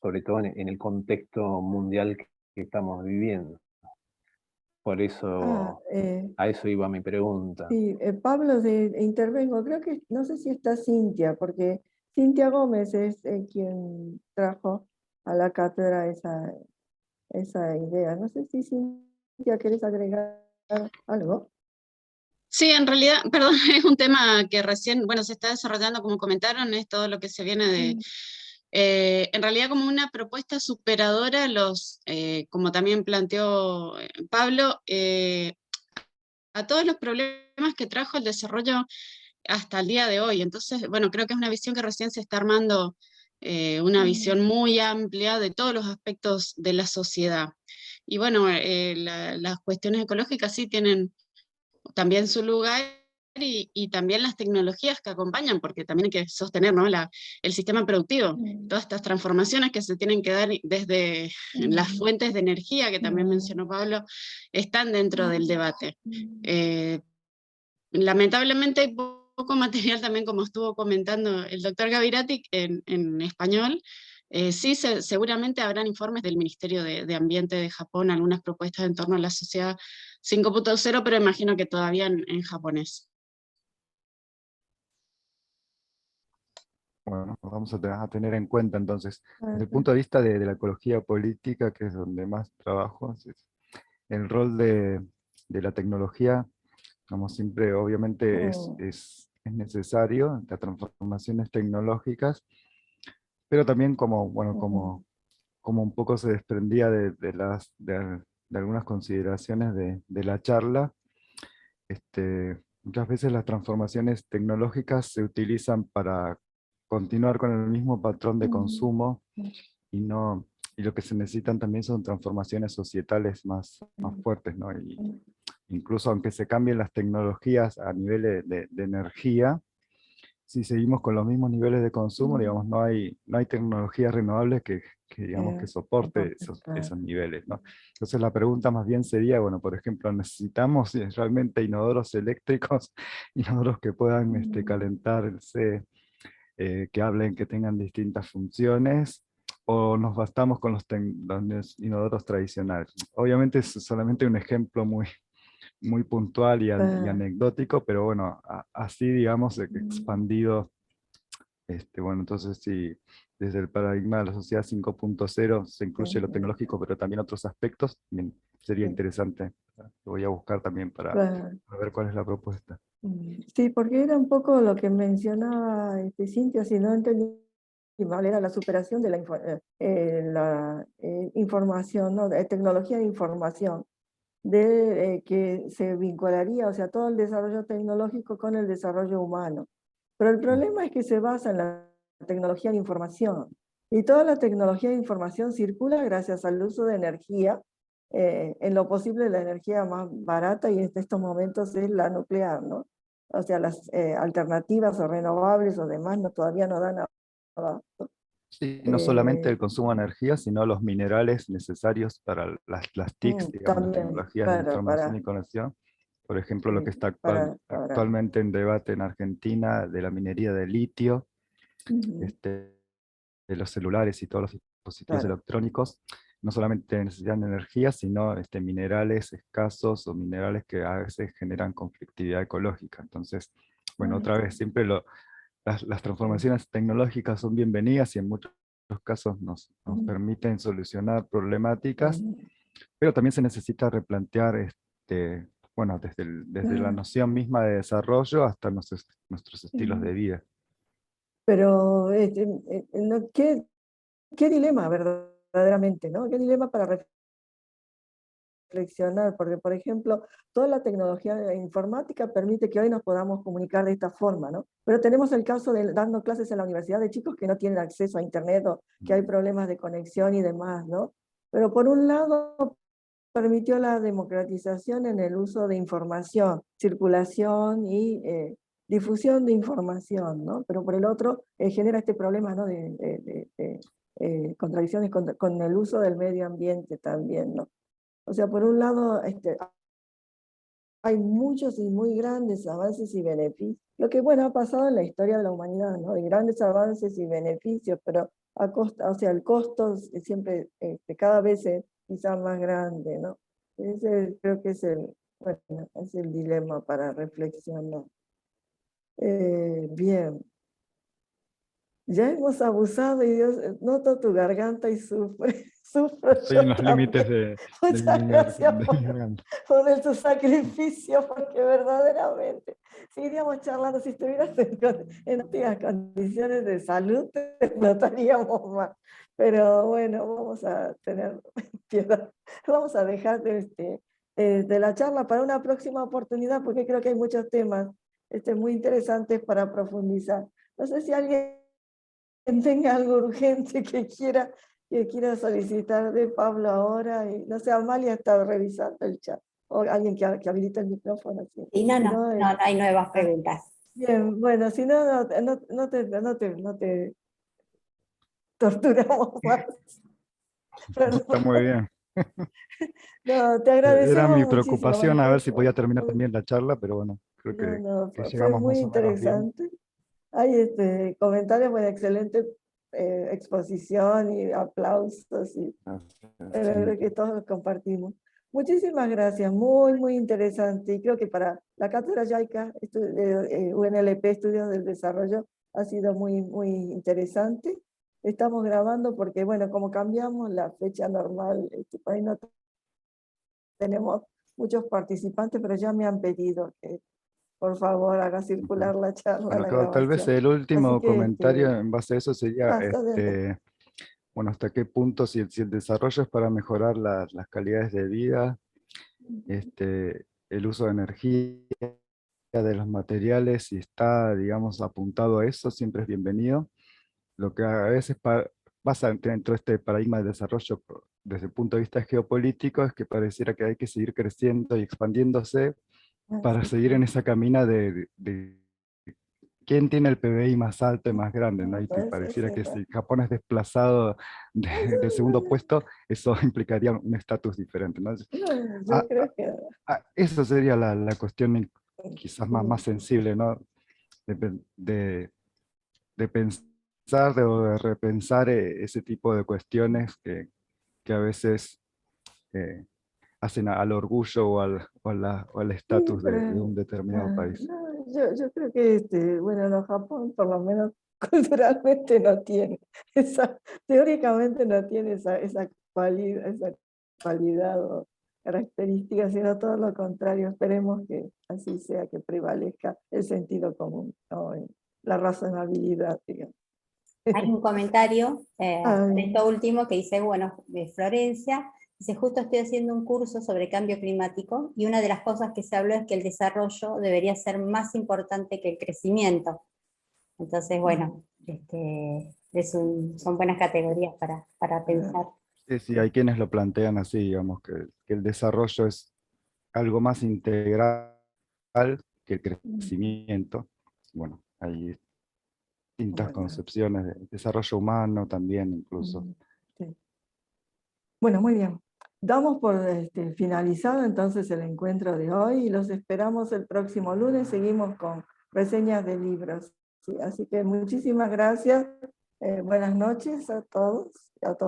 D: Sobre todo en el contexto mundial que estamos viviendo. Por
A: Ah,
D: eso, a eso iba mi pregunta.
A: sí, Pablo, intervengo. Creo que, no sé si está Cintia, porque Cintia Gómez es quien trajo a la cátedra esa idea. No sé si Cintia, ¿querés agregar algo?
E: Sí, en realidad, perdón, es un tema que recién, bueno, se está desarrollando, como comentaron, es todo lo que se viene de, en realidad como una propuesta superadora, como también planteó Pablo, a todos los problemas que trajo el desarrollo hasta el día de hoy. Entonces, bueno, creo que es una visión que recién se está armando, una visión muy amplia de todos los aspectos de la sociedad. Y bueno, las cuestiones ecológicas sí tienen también su lugar y también las tecnologías que acompañan, porque también hay que sostener, ¿no? El sistema productivo, todas estas transformaciones que se tienen que dar desde las fuentes de energía, que también mencionó Pablo, están dentro del debate. Lamentablemente hay poco material también, como estuvo comentando el doctor Gavirati, en español. Sí, seguramente habrán informes del Ministerio de Ambiente de Japón, algunas propuestas en torno a la sociedad 5.0, pero imagino que todavía en japonés.
B: Bueno, vamos a tener en cuenta entonces, desde el
A: Ajá.
B: punto de vista de la ecología política, que es donde más trabajo, el rol de la tecnología, como siempre, obviamente es necesario, las transformaciones tecnológicas, pero también como, bueno, como un poco se desprendía de algunas consideraciones de la charla, muchas veces las transformaciones tecnológicas se utilizan para continuar con el mismo patrón de consumo y no, y lo que se necesitan también son transformaciones societales más fuertes, ¿no? Y incluso aunque se cambien las tecnologías a nivel de energía, si seguimos con los mismos niveles de consumo, digamos, no hay tecnologías renovables digamos, que soporte esos niveles, ¿no? Entonces la pregunta más bien sería, bueno, por ejemplo, ¿necesitamos realmente inodoros eléctricos, inodoros que puedan calentarse, que hablen, que tengan distintas funciones? ¿O nos bastamos con los inodoros tradicionales? Obviamente es solamente un ejemplo muy puntual y anecdótico, pero bueno, así digamos expandido, bueno, entonces sí, desde el paradigma de la sociedad 5.0 se incluye lo tecnológico, pero también otros aspectos, bien, sería interesante. Lo voy a buscar también para ver cuál es la propuesta.
A: Sí, porque era un poco lo que mencionaba Cintia, si no entendí mal, era la superación de la información, ¿no? De tecnología de información, que se vincularía, o sea, todo el desarrollo tecnológico con el desarrollo humano. Pero el problema es que se basa en la tecnología de información, y toda la tecnología de información circula gracias al uso de energía, en lo posible la energía más barata, y en estos momentos es la nuclear, ¿no? O sea, las alternativas o renovables o demás todavía no dan abasto.
B: Sí, no solamente el consumo de energía, sino los minerales necesarios para las TICs, digamos, las
A: También,
B: tecnologías de
A: claro,
B: información y conexión, Por ejemplo, lo que está
A: para-
B: actualmente en debate en Argentina de la minería de litio,
A: Ujú,
B: de los celulares y todos los dispositivos
A: claro.
B: electrónicos, no solamente necesitan energía, sino minerales escasos o minerales que a veces generan conflictividad ecológica. Entonces, bueno, otra vez, siempre las transformaciones tecnológicas son bienvenidas y en muchos casos nos
A: Ujú,
B: permiten solucionar problemáticas,
A: ujú,
B: pero también se necesita replantear, bueno, desde la
A: claro.
B: noción misma de desarrollo hasta nuestros estilos
A: Ujú.
B: de vida.
A: Pero, ¿qué dilema verdaderamente, ¿no? ¿Qué dilema para reflexionar? Porque, por ejemplo, toda la tecnología informática permite que hoy nos podamos comunicar de esta forma, ¿no? Pero tenemos el caso de dando clases en la universidad de chicos que no tienen acceso a internet o que hay problemas de conexión y demás, ¿no? Pero por un lado permitió la democratización en el uso de información, circulación y difusión de información, ¿no? Pero por el otro genera este problema, ¿no? de contradicciones con el uso del medio ambiente también, ¿no? O sea, por un lado, hay muchos y muy grandes avances y beneficios. Lo que, bueno, ha pasado en la historia de la humanidad, ¿no? De grandes avances y beneficios, pero a costa, o sea, el costo es siempre cada vez es quizás más grande, ¿no? Ese creo que bueno, es el dilema para reflexionar. Bien, ya hemos abusado y Dios, noto tu garganta y sufre, sufro
B: Estoy en
A: yo
B: los límites
A: también.
B: de
A: Muchas gracias
B: de mi garganta.
A: por tu sacrificio, porque verdaderamente seguiríamos charlando. Si estuvieras en óptimas condiciones de salud, te notaríamos más. Pero bueno, vamos a tener piedad. Vamos a dejar de la charla para una próxima oportunidad, porque creo que hay muchos temas muy interesantes para profundizar. No sé si alguien tenga algo urgente que quiera solicitar de Pablo ahora. Y, no sé, Amalia está revisando el chat. O alguien que habilite el micrófono. Sí.
C: Y no,
A: Si
C: no,
A: no,
C: no, no hay nuevas preguntas.
A: bien, bueno, si no, no te torturamos más.
B: Está muy bien.
A: No, te
B: Era
A: agradecemos
B: mi
A: muchísimo.
B: preocupación a ver si podía terminar también la charla, pero bueno, creo
A: No, no,
B: que
A: fue
B: llegamos
A: muy
B: más o menos bien.
A: interesante. Hay comentarios, bueno, excelente exposición y aplausos.
B: Sí,
A: Creo que todos los compartimos. Muchísimas gracias, muy, muy interesante. Y creo que para la Cátedra JICA, UNLP Estudios del Desarrollo, ha sido muy, muy interesante. Estamos grabando porque, bueno, como cambiamos la fecha normal, por ahí no tenemos muchos participantes, pero ya me han pedido que, por favor, haga
B: ujú.
A: circular la charla,
B: Bueno,
A: la
B: tal vez
A: grabación.
B: el
A: Así
B: último
A: que,
B: comentario en base a eso sería,
A: adelante.
B: bueno, hasta qué punto si el desarrollo es para mejorar las calidades de vida, el uso de energía, de los materiales, si está, digamos, apuntado a eso, siempre es bienvenido. Lo que a veces pasa dentro de este paradigma de desarrollo desde el punto de vista geopolítico es que pareciera que hay que seguir creciendo y expandiéndose para
A: Así
B: seguir
A: que,
B: en esa camina de quién tiene el PBI más alto y más grande, ¿no? Y
A: pues,
B: pareciera que si Japón es desplazado del segundo puesto, eso implicaría un estatus diferente, ¿no?
A: no, yo
B: Ah,
A: creo que
B: esa sería la cuestión quizás más sensible, ¿no? De, de- de pensar o de repensar ese tipo de cuestiones que a veces hacen al orgullo o al
A: sí,
B: estatus de
A: pero
B: un determinado país.
A: no, yo creo que bueno, no, Japón por lo menos culturalmente no tiene teóricamente no tiene esa cualidad o característica, sino todo lo contrario. Esperemos que así sea, que prevalezca el sentido común, ¿no? La razonabilidad, digamos.
C: Hay un comentario sobre
A: Ay,
C: esto último que dice, bueno, de Florencia, dice, justo estoy haciendo un curso sobre cambio climático y una de las cosas que se habló es que el desarrollo debería ser más importante que el crecimiento. Entonces, bueno, son buenas categorías para pensar.
B: Sí, sí, hay quienes lo plantean así, digamos, que el desarrollo es algo más integral que el crecimiento. Bueno, hay distintas
A: bueno,
B: concepciones de desarrollo humano también incluso.
A: sí. Bueno, muy bien. damos por finalizado entonces el encuentro de hoy y los esperamos el próximo lunes. Seguimos con reseñas de libros. ¿Sí? Así que muchísimas gracias. Buenas noches a todos y a todas.